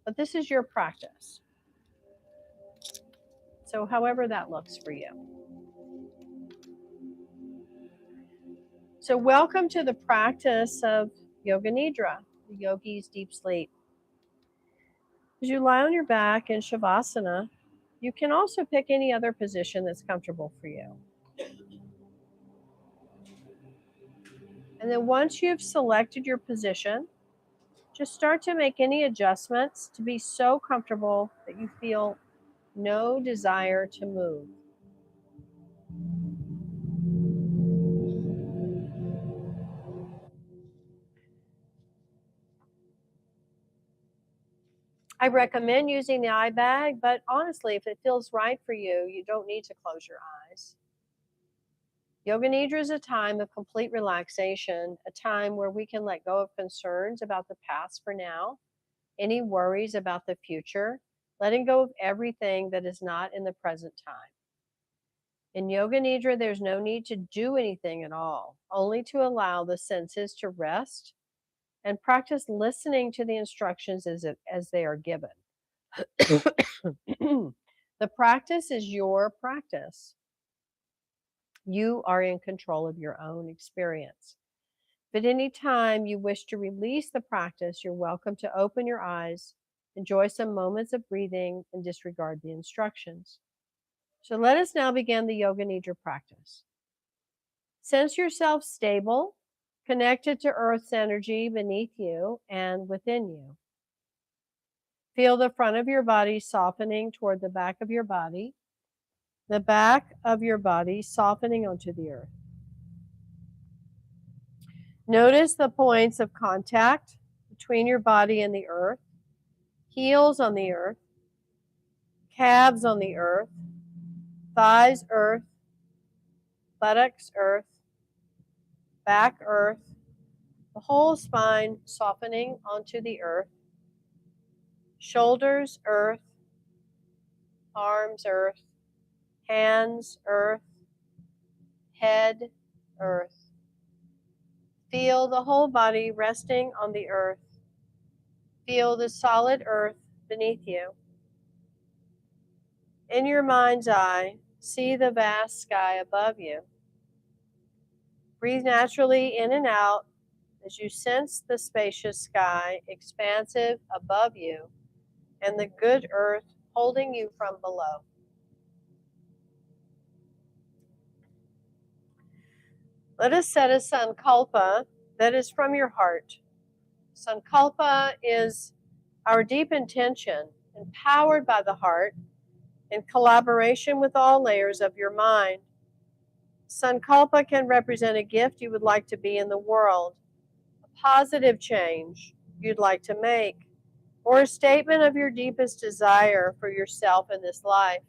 But this is your practice. So however that looks for you. So welcome to the practice of Yoga Nidra, the yogi's deep sleep. As you lie on your back in Shavasana, you can also pick any other position that's comfortable for you. And then once you've selected your position, just start to make any adjustments to be so comfortable that you feel no desire to move. I recommend using the eye bag, but honestly, if it feels right for you, you don't need to close your eyes. Yoga Nidra is a time of complete relaxation, a time where we can let go of concerns about the past for now, any worries about the future, letting go of everything that is not in the present time. In Yoga Nidra, there's no need to do anything at all, only to allow the senses to rest and practice listening to the instructions as they are given. The practice is your practice. You are in control of your own experience. If at any time you wish to release the practice, you're welcome to open your eyes, enjoy some moments of breathing, and disregard the instructions. So let us now begin the Yoga Nidra practice. Sense yourself stable, connected to Earth's energy beneath you and within you. Feel the front of your body softening toward the back of your body, the back of your body softening onto the earth. Notice the points of contact between your body and the earth, heels on the earth, calves on the earth, thighs earth, buttocks earth, back earth, the whole spine softening onto the earth, shoulders earth, arms earth, hands earth, head earth. Feel the whole body resting on the earth. Feel the solid earth beneath you. In your mind's eye, see the vast sky above you. Breathe naturally in and out as you sense the spacious sky expansive above you and the good earth holding you from below. Let us set a sankalpa that is from your heart. Sankalpa is our deep intention, empowered by the heart, in collaboration with all layers of your mind. Sankalpa can represent a gift you would like to be in the world, a positive change you'd like to make, or a statement of your deepest desire for yourself in this life.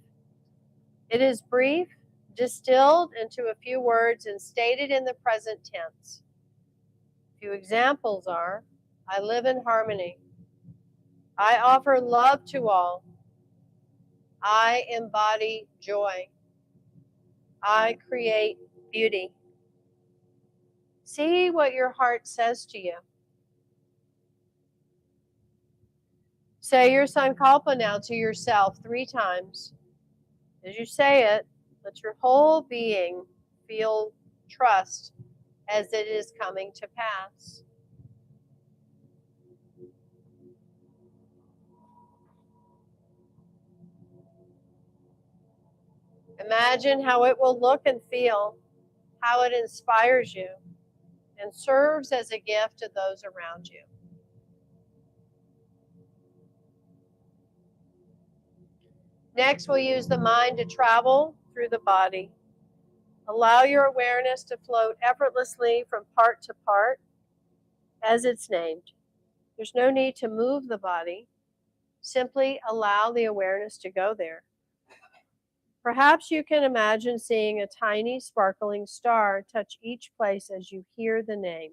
It is brief, distilled into a few words and stated in the present tense. A few examples are, I live in harmony. I offer love to all. I embody joy. I create beauty. See what your heart says to you. Say your Sankalpa now to yourself 3 times. As you say it, let your whole being feel trust as it is coming to pass. Imagine how it will look and feel, how it inspires you and serves as a gift to those around you. Next, we'll use the mind to travel through the body. Allow your awareness to float effortlessly from part to part, as it's named. There's no need to move the body. Simply allow the awareness to go there. Perhaps you can imagine seeing a tiny sparkling star touch each place as you hear the name.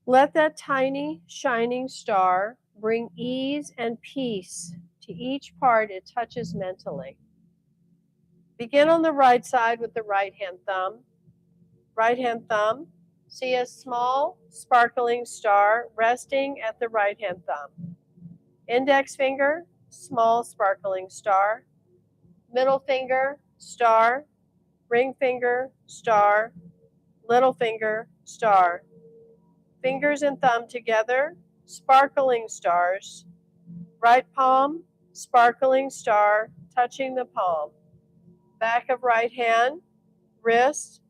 Let that tiny shining star bring ease and peace to each part it touches mentally. Begin on the right side with the right hand thumb. Right hand thumb, see a small sparkling star resting at the right hand thumb. Index finger, small sparkling star. Middle finger, star. Ring finger, star. Little finger, star. Fingers and thumb together, sparkling stars. Right palm, sparkling star touching the palm. Back of right hand, wrist,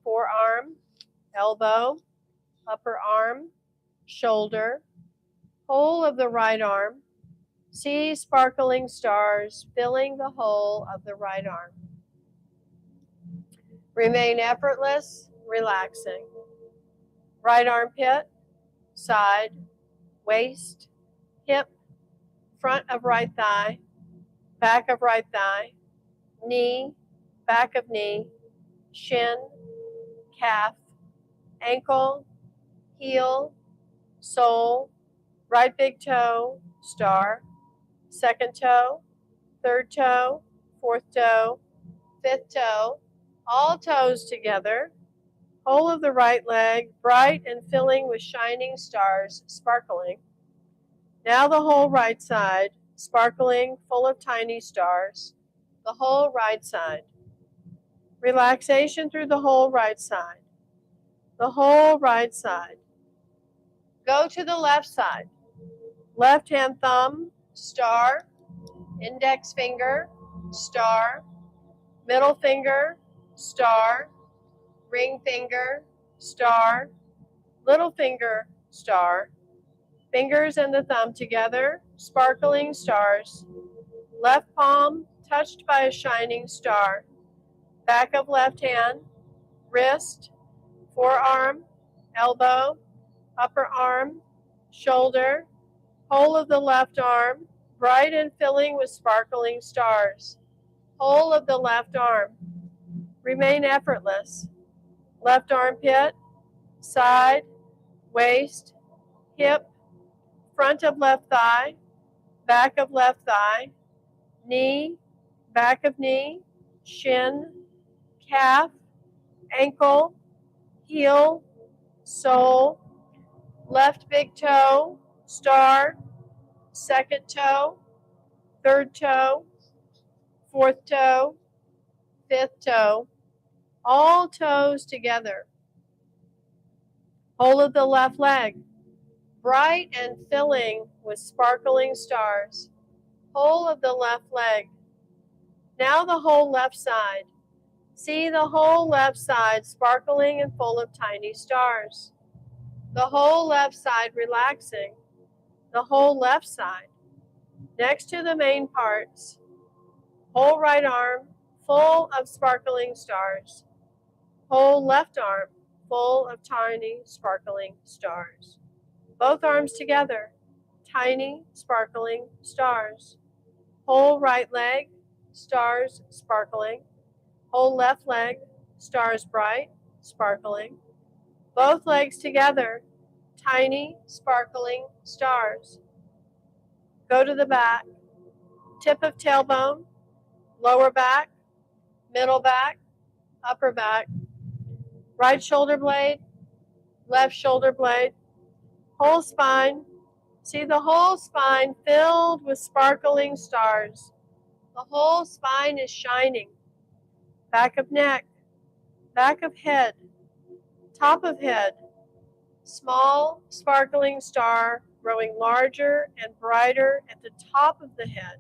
forearm, elbow, upper arm, shoulder, whole of the right arm. See sparkling stars filling the whole of the right arm. Remain effortless, relaxing. Right armpit, side, waist, hip, front of right thigh, back of right thigh, knee, back of knee, shin, calf, ankle, heel, sole, right big toe, star, second toe, third toe, fourth toe, fifth toe, all toes together, whole of the right leg, bright and filling with shining stars, sparkling. Now the whole right side, sparkling, full of tiny stars, the whole right side. Relaxation through the whole right side. The whole right side. Go to the left side. Left hand thumb, star. Index finger, star. Middle finger, star. Ring finger, star. Little finger, star. Fingers and the thumb together, sparkling stars. Left palm touched by a shining star. Back of left hand, wrist, forearm, elbow, upper arm, shoulder, whole of the left arm, bright and filling with sparkling stars. Whole of the left arm. Remain effortless. Left armpit, side, waist, hip, front of left thigh, back of left thigh, knee, back of knee, shin, calf, ankle, heel, sole, left big toe, star, second toe, third toe, fourth toe, fifth toe, all toes together. Whole of the left leg, bright and filling with sparkling stars. Whole of the left leg. Now the whole left side. See the whole left side sparkling and full of tiny stars. The whole left side relaxing. The whole left side. Next to the main parts. Whole right arm full of sparkling stars. Whole left arm full of tiny sparkling stars. Both arms together, tiny sparkling stars. Whole right leg, stars sparkling. Whole left leg, stars bright, sparkling. Both legs together, tiny, sparkling stars. Go to the back. Tip of tailbone, lower back, middle back, upper back. Right shoulder blade, left shoulder blade. Whole spine. See the whole spine filled with sparkling stars. The whole spine is shining. Back of neck, back of head, top of head. Small, sparkling star growing larger and brighter at the top of the head.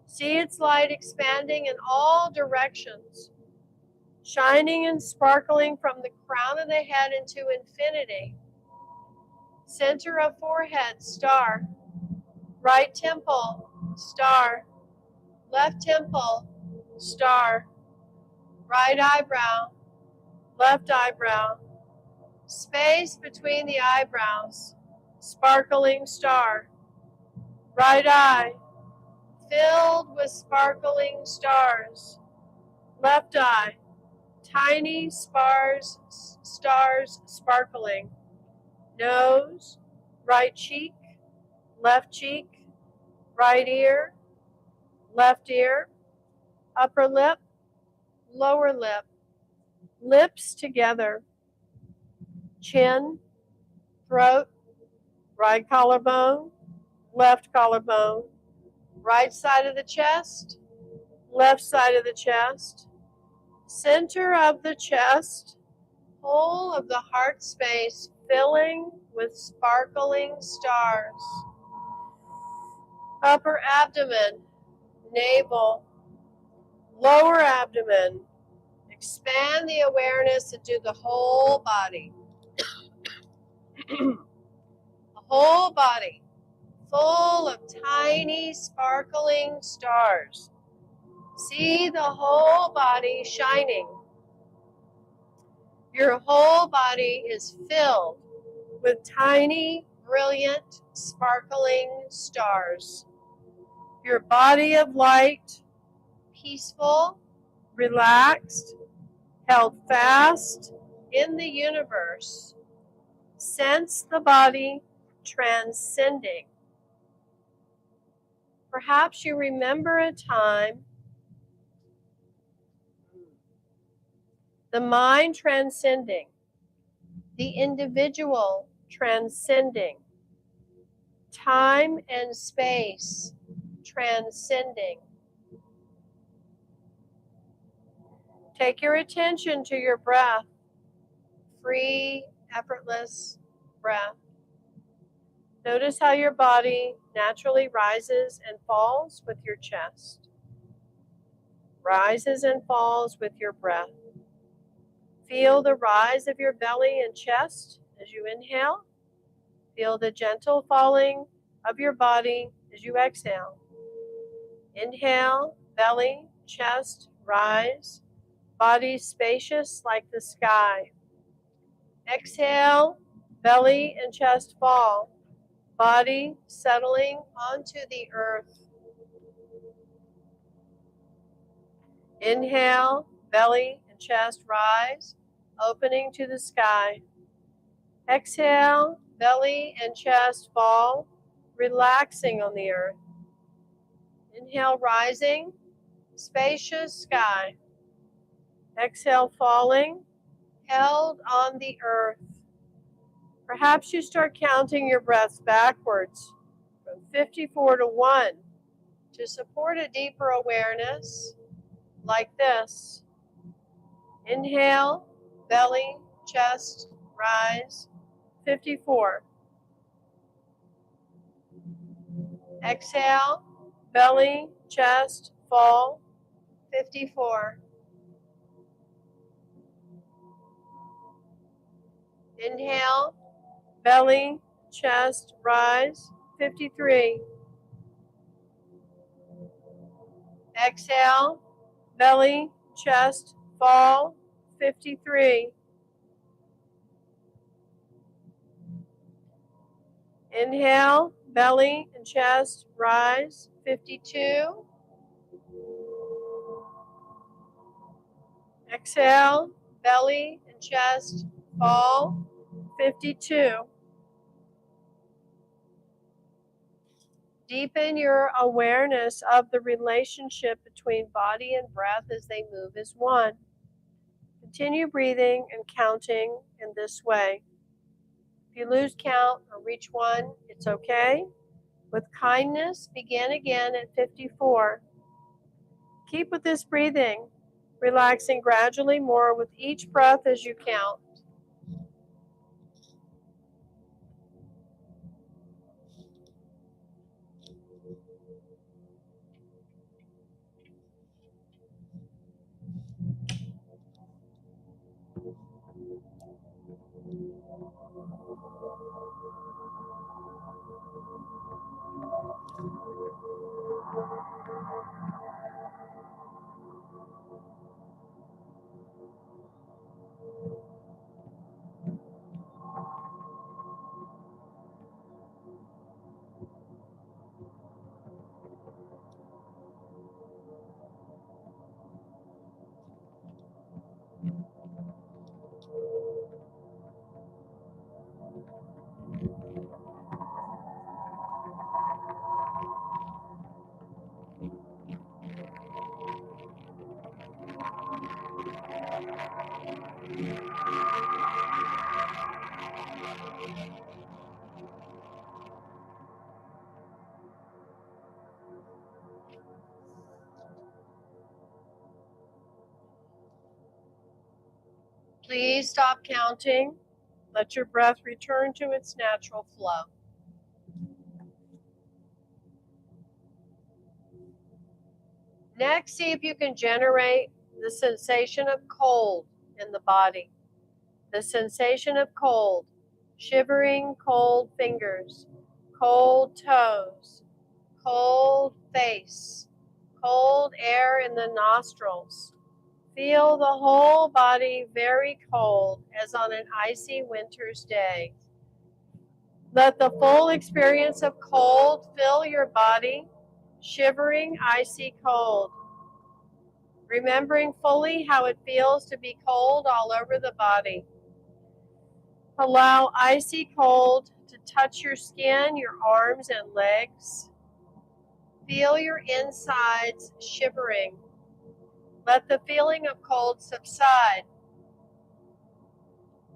See its light expanding in all directions, shining and sparkling from the crown of the head into infinity. Center of forehead, star. Right temple, star. Left temple, star. Right eyebrow, left eyebrow. Space between the eyebrows, sparkling star. Right eye, filled with sparkling stars. Left eye, tiny stars sparkling. Nose, right cheek, left cheek, right ear, left ear, upper lip, lower lip, lips together, chin, throat, right collarbone, left collarbone, right side of the chest, left side of the chest, center of the chest, whole of the heart space filling with sparkling stars. Upper abdomen, navel, lower abdomen. Expand the awareness into the whole body. The whole body full of tiny sparkling stars. See the whole body shining. Your whole body is filled with tiny, brilliant, sparkling stars. Your body of light, peaceful, relaxed, held fast in the universe. Sense the body transcending. Perhaps you remember a time the mind transcending, the individual transcending, time and space transcending. Take your attention to your breath, free, effortless breath. Notice how your body naturally rises and falls with your chest, rises and falls with your breath. Feel the rise of your belly and chest as you inhale. Feel the gentle falling of your body as you exhale. Inhale, belly, chest, rise. Body spacious like the sky. Exhale, belly and chest fall. Body settling onto the earth. Inhale, belly and chest rise, opening to the sky. Exhale, belly and chest fall, relaxing on the earth. Inhale, rising, spacious sky. Exhale, falling, held on the earth. Perhaps you start counting your breaths backwards from 54 to 1 to support a deeper awareness like this. Inhale, belly, chest, rise, 54. Exhale, belly, chest, fall, 54. Inhale, belly, chest, rise, 53. Exhale, belly, chest, fall, 53. Inhale, belly and chest, rise, 52. Exhale, belly and chest fall. 52. Deepen your awareness of the relationship between body and breath as they move as one. Continue breathing and counting in this way. If you lose count or reach one, it's okay. With kindness, begin again at 54. Keep with this breathing, relaxing gradually more with each breath as you count. Please stop counting. Let your breath return to its natural flow. Next, see if you can generate the sensation of cold in the body. The sensation of cold, shivering cold fingers, cold toes, cold face, cold air in the nostrils. Feel the whole body very cold as on an icy winter's day. Let the full experience of cold fill your body, shivering, icy cold. Remembering fully how it feels to be cold all over the body. Allow icy cold to touch your skin, your arms and legs. Feel your insides shivering. Let the feeling of cold subside.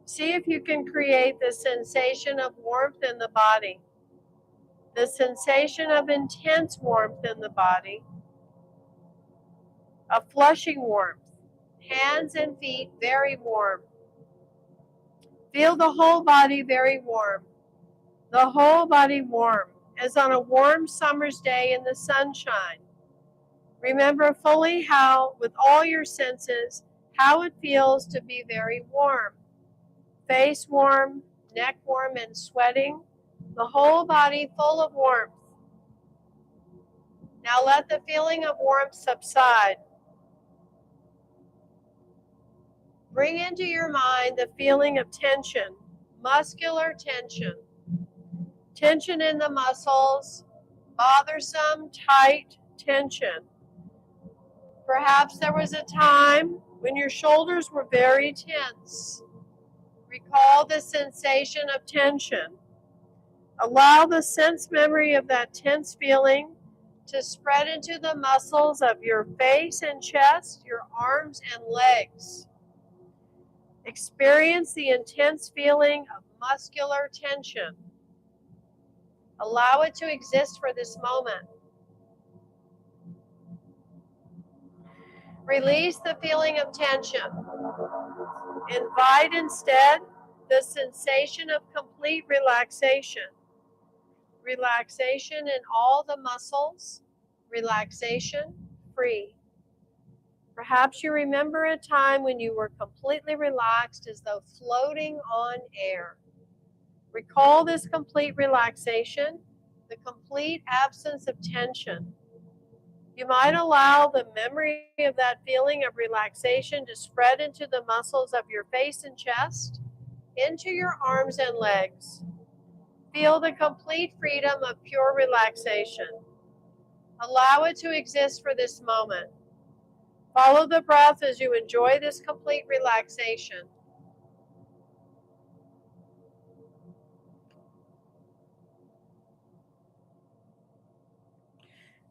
See if you can create the sensation of warmth in the body, the sensation of intense warmth in the body, a flushing warmth, hands and feet very warm. Feel the whole body very warm, the whole body warm, as on a warm summer's day in the sunshine. Remember fully how, with all your senses, how it feels to be very warm. Face warm, neck warm and sweating, the whole body full of warmth. Now let the feeling of warmth subside. Bring into your mind the feeling of tension, muscular tension. Tension in the muscles, bothersome, tight tension. Perhaps there was a time when your shoulders were very tense. Recall the sensation of tension. Allow the sense memory of that tense feeling to spread into the muscles of your face and chest, your arms and legs. Experience the intense feeling of muscular tension. Allow it to exist for this moment. Release the feeling of tension. Invite instead the sensation of complete relaxation. Relaxation in all the muscles. Relaxation free. Perhaps you remember a time when you were completely relaxed as though floating on air. Recall this complete relaxation, the complete absence of tension. You might allow the memory of that feeling of relaxation to spread into the muscles of your face and chest, into your arms and legs. Feel the complete freedom of pure relaxation. Allow it to exist for this moment. Follow the breath as you enjoy this complete relaxation.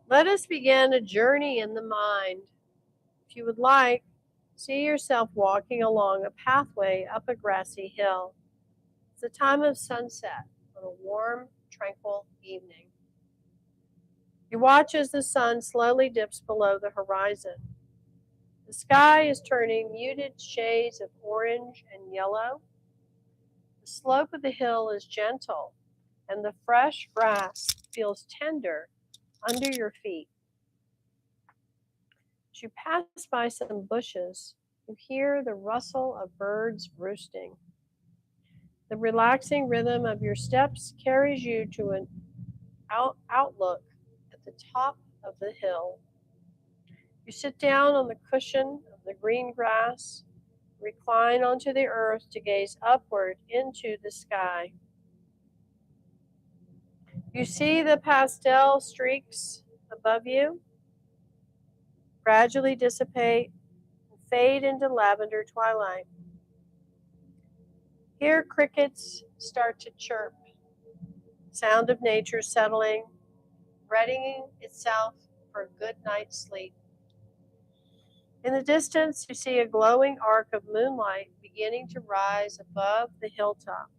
Let us begin a journey in the mind. If you would like, see yourself walking along a pathway up a grassy hill. It's the time of sunset on a warm, tranquil evening. You watch as the sun slowly dips below the horizon. The sky is turning muted shades of orange and yellow. The slope of the hill is gentle, and the fresh grass feels tender under your feet. As you pass by some bushes, you hear the rustle of birds roosting. The relaxing rhythm of your steps carries you to an outlook at the top of the hill. You sit down on the cushion of the green grass, recline onto the earth to gaze upward into the sky. You see the pastel streaks above you gradually dissipate and fade into lavender twilight. Here crickets start to chirp, sound of nature settling, readying itself for a good night's sleep. In the distance, you see a glowing arc of moonlight beginning to rise above the hilltop.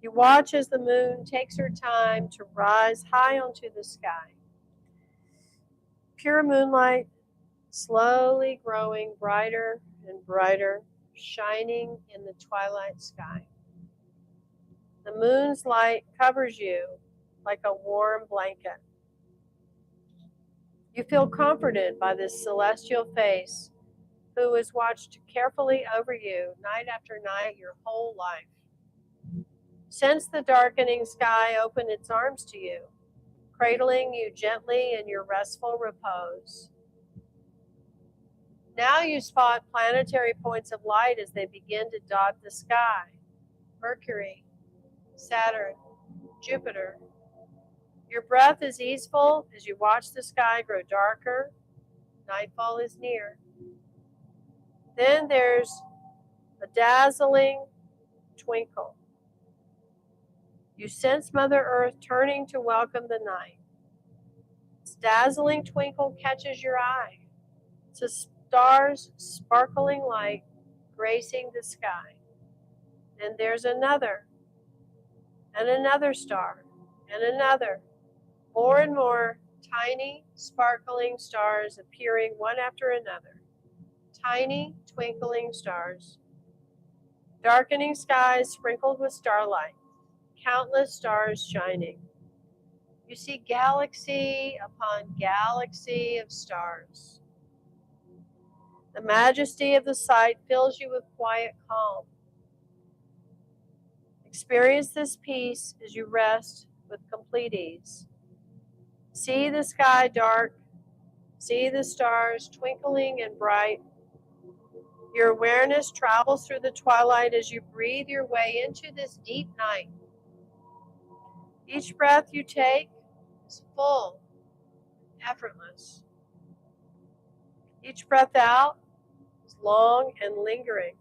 You watch as the moon takes her time to rise high onto the sky. Pure moonlight, slowly growing brighter and brighter, shining in the twilight sky. The moon's light covers you like a warm blanket. You feel comforted by this celestial face who has watched carefully over you night after night your whole life. Sense the darkening sky open its arms to you, cradling you gently in your restful repose. Now you spot planetary points of light as they begin to dot the sky. Mercury, Saturn, Jupiter. Your breath is easeful as you watch the sky grow darker. Nightfall is near. Then there's a dazzling twinkle. You sense Mother Earth turning to welcome the night. This dazzling twinkle catches your eye. It's a star's sparkling light gracing the sky. And there's another, and another star, and another. More and more tiny, sparkling stars appearing one after another. Tiny, twinkling stars. Darkening skies sprinkled with starlight. Countless stars shining. You see galaxy upon galaxy of stars. The majesty of the sight fills you with quiet calm. Experience this peace as you rest with complete ease. See the sky dark. See the stars twinkling and bright. Your awareness travels through the twilight as you breathe your way into this deep night. Each breath you take is full, effortless. Each breath out is long and lingering.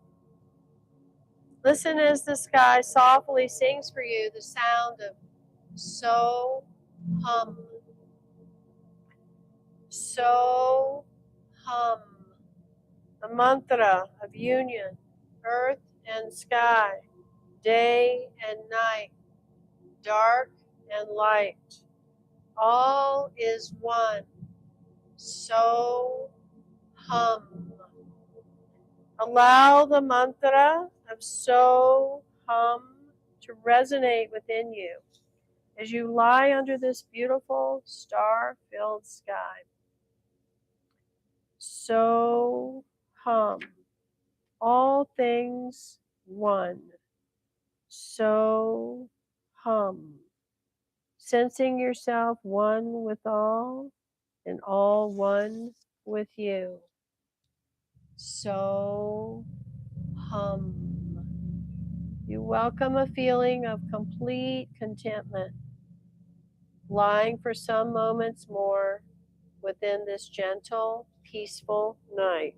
Listen as the sky softly sings for you the sound of so hum. So hum. The mantra of union, earth and sky, day and night, dark and light. All is one. So hum. Allow the mantra of so hum to resonate within you as you lie under this beautiful star-filled sky. So hum. All things one. So hum. Sensing yourself one with all and all one with you. So hum. You welcome a feeling of complete contentment, lying for some moments more within this gentle peaceful night.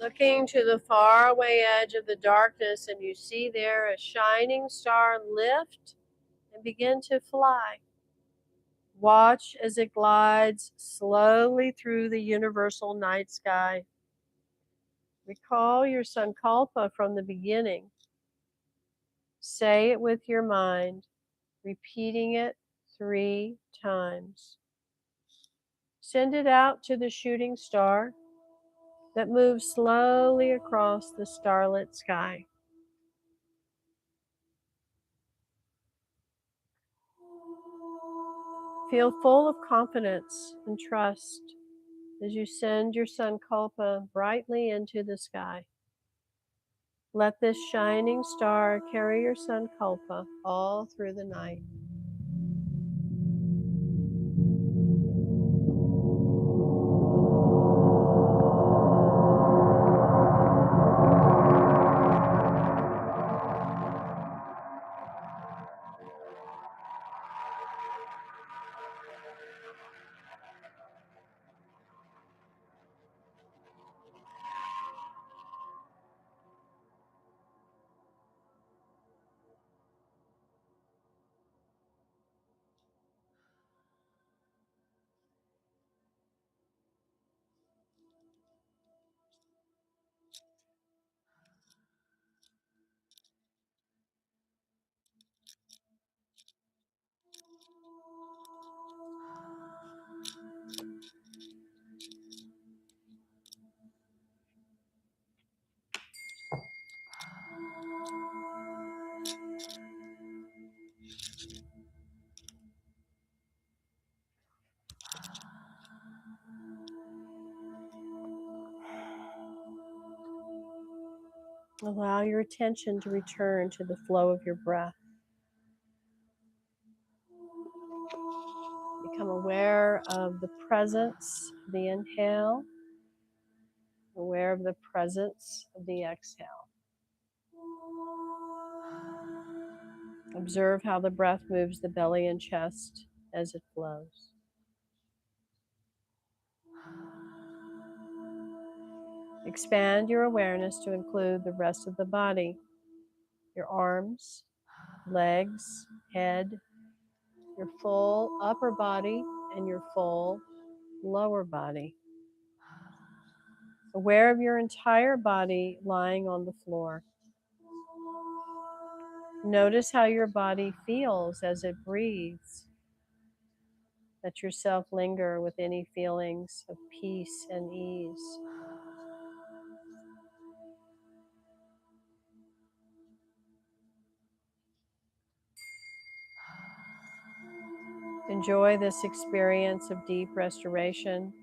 Looking to the faraway edge of the darkness, and you see there a shining star lift and begin to fly. Watch as it glides slowly through the universal night sky. Recall your sankalpa from the beginning. Say it with your mind, repeating it 3 times. Send it out to the shooting star that moves slowly across the starlit sky. Feel full of confidence and trust as you send your sankalpa brightly into the sky. Let this shining star carry your sankalpa all through the night. Allow your attention to return to the flow of your breath. Become aware of the presence of the inhale, aware of the presence of the exhale. Observe how the breath moves the belly and chest as it flows. Expand your awareness to include the rest of the body, your arms, legs, head, your full upper body, and your full lower body. Aware of your entire body lying on the floor. Notice how your body feels as it breathes. Let yourself linger with any feelings of peace and ease. Enjoy this experience of deep restoration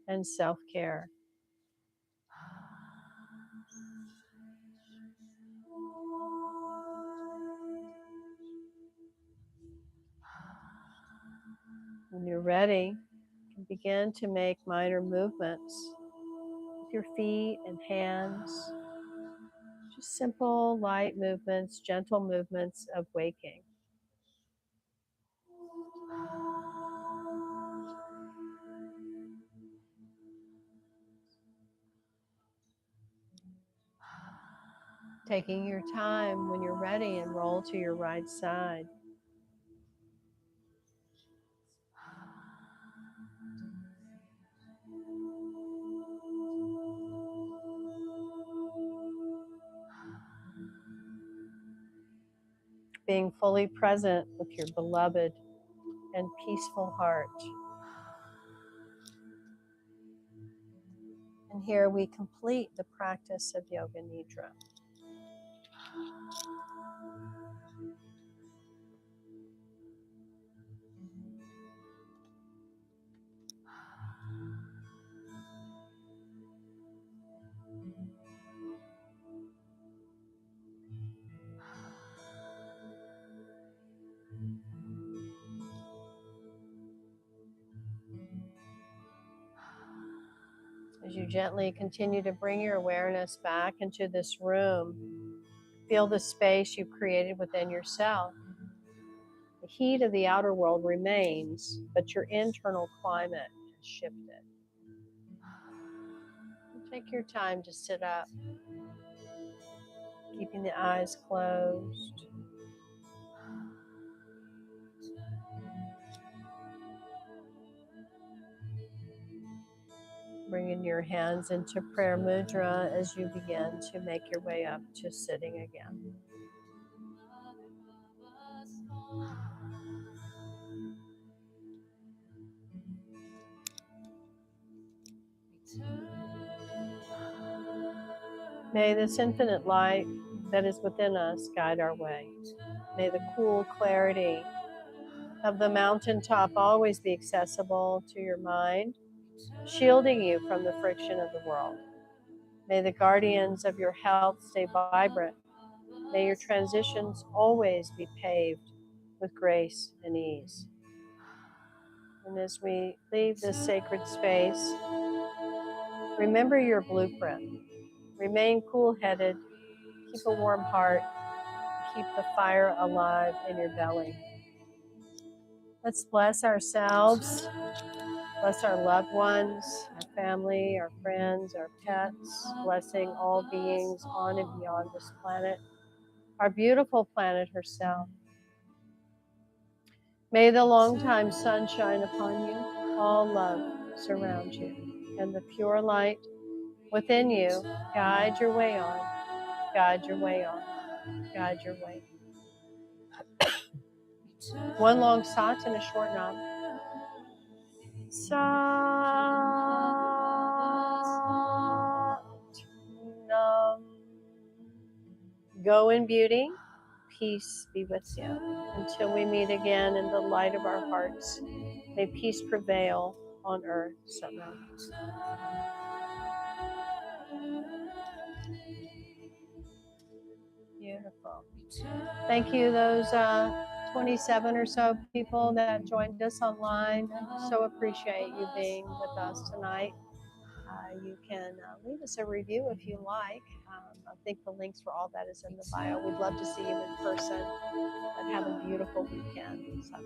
and self-care. When you're ready, you can begin to make minor movements with your feet and hands. Just simple, light movements, gentle movements of waking. Taking your time when you're ready and roll to your right side. Being fully present with your beloved and peaceful heart. And here we complete the practice of Yoga Nidra. As you gently continue to bring your awareness back into this room, feel the space you've created within yourself. The heat of the outer world remains, but your internal climate has shifted. Take your time to sit up, keeping the eyes closed. Bringing your hands into prayer mudra as you begin to make your way up to sitting again. May this infinite light that is within us guide our way. May the cool clarity of the mountaintop always be accessible to your mind, shielding you from the friction of the world. May the guardians of your health stay vibrant. May your transitions always be paved with grace and ease. And as we leave this sacred space, remember your blueprint. Remain cool-headed, keep a warm heart, keep the fire alive in your belly. Let's bless ourselves, bless our loved ones, our family, our friends, our pets, blessing all beings on and beyond this planet, our beautiful planet herself. May the long-time sun shine upon you, all love surround you, and the pure light within you guide your way on, guide your way on, guide your way. One long sat and a short nam. Sat nam. Go in beauty, peace be with you. Until we meet again in the light of our hearts, may peace prevail on earth. Sat nam. Thank you, those 27 or so people that joined us online. So appreciate you being with us tonight. You can leave us a review if you like. I think the links for all that is in the bio. We'd love to see you in person, but have a beautiful weekend. So,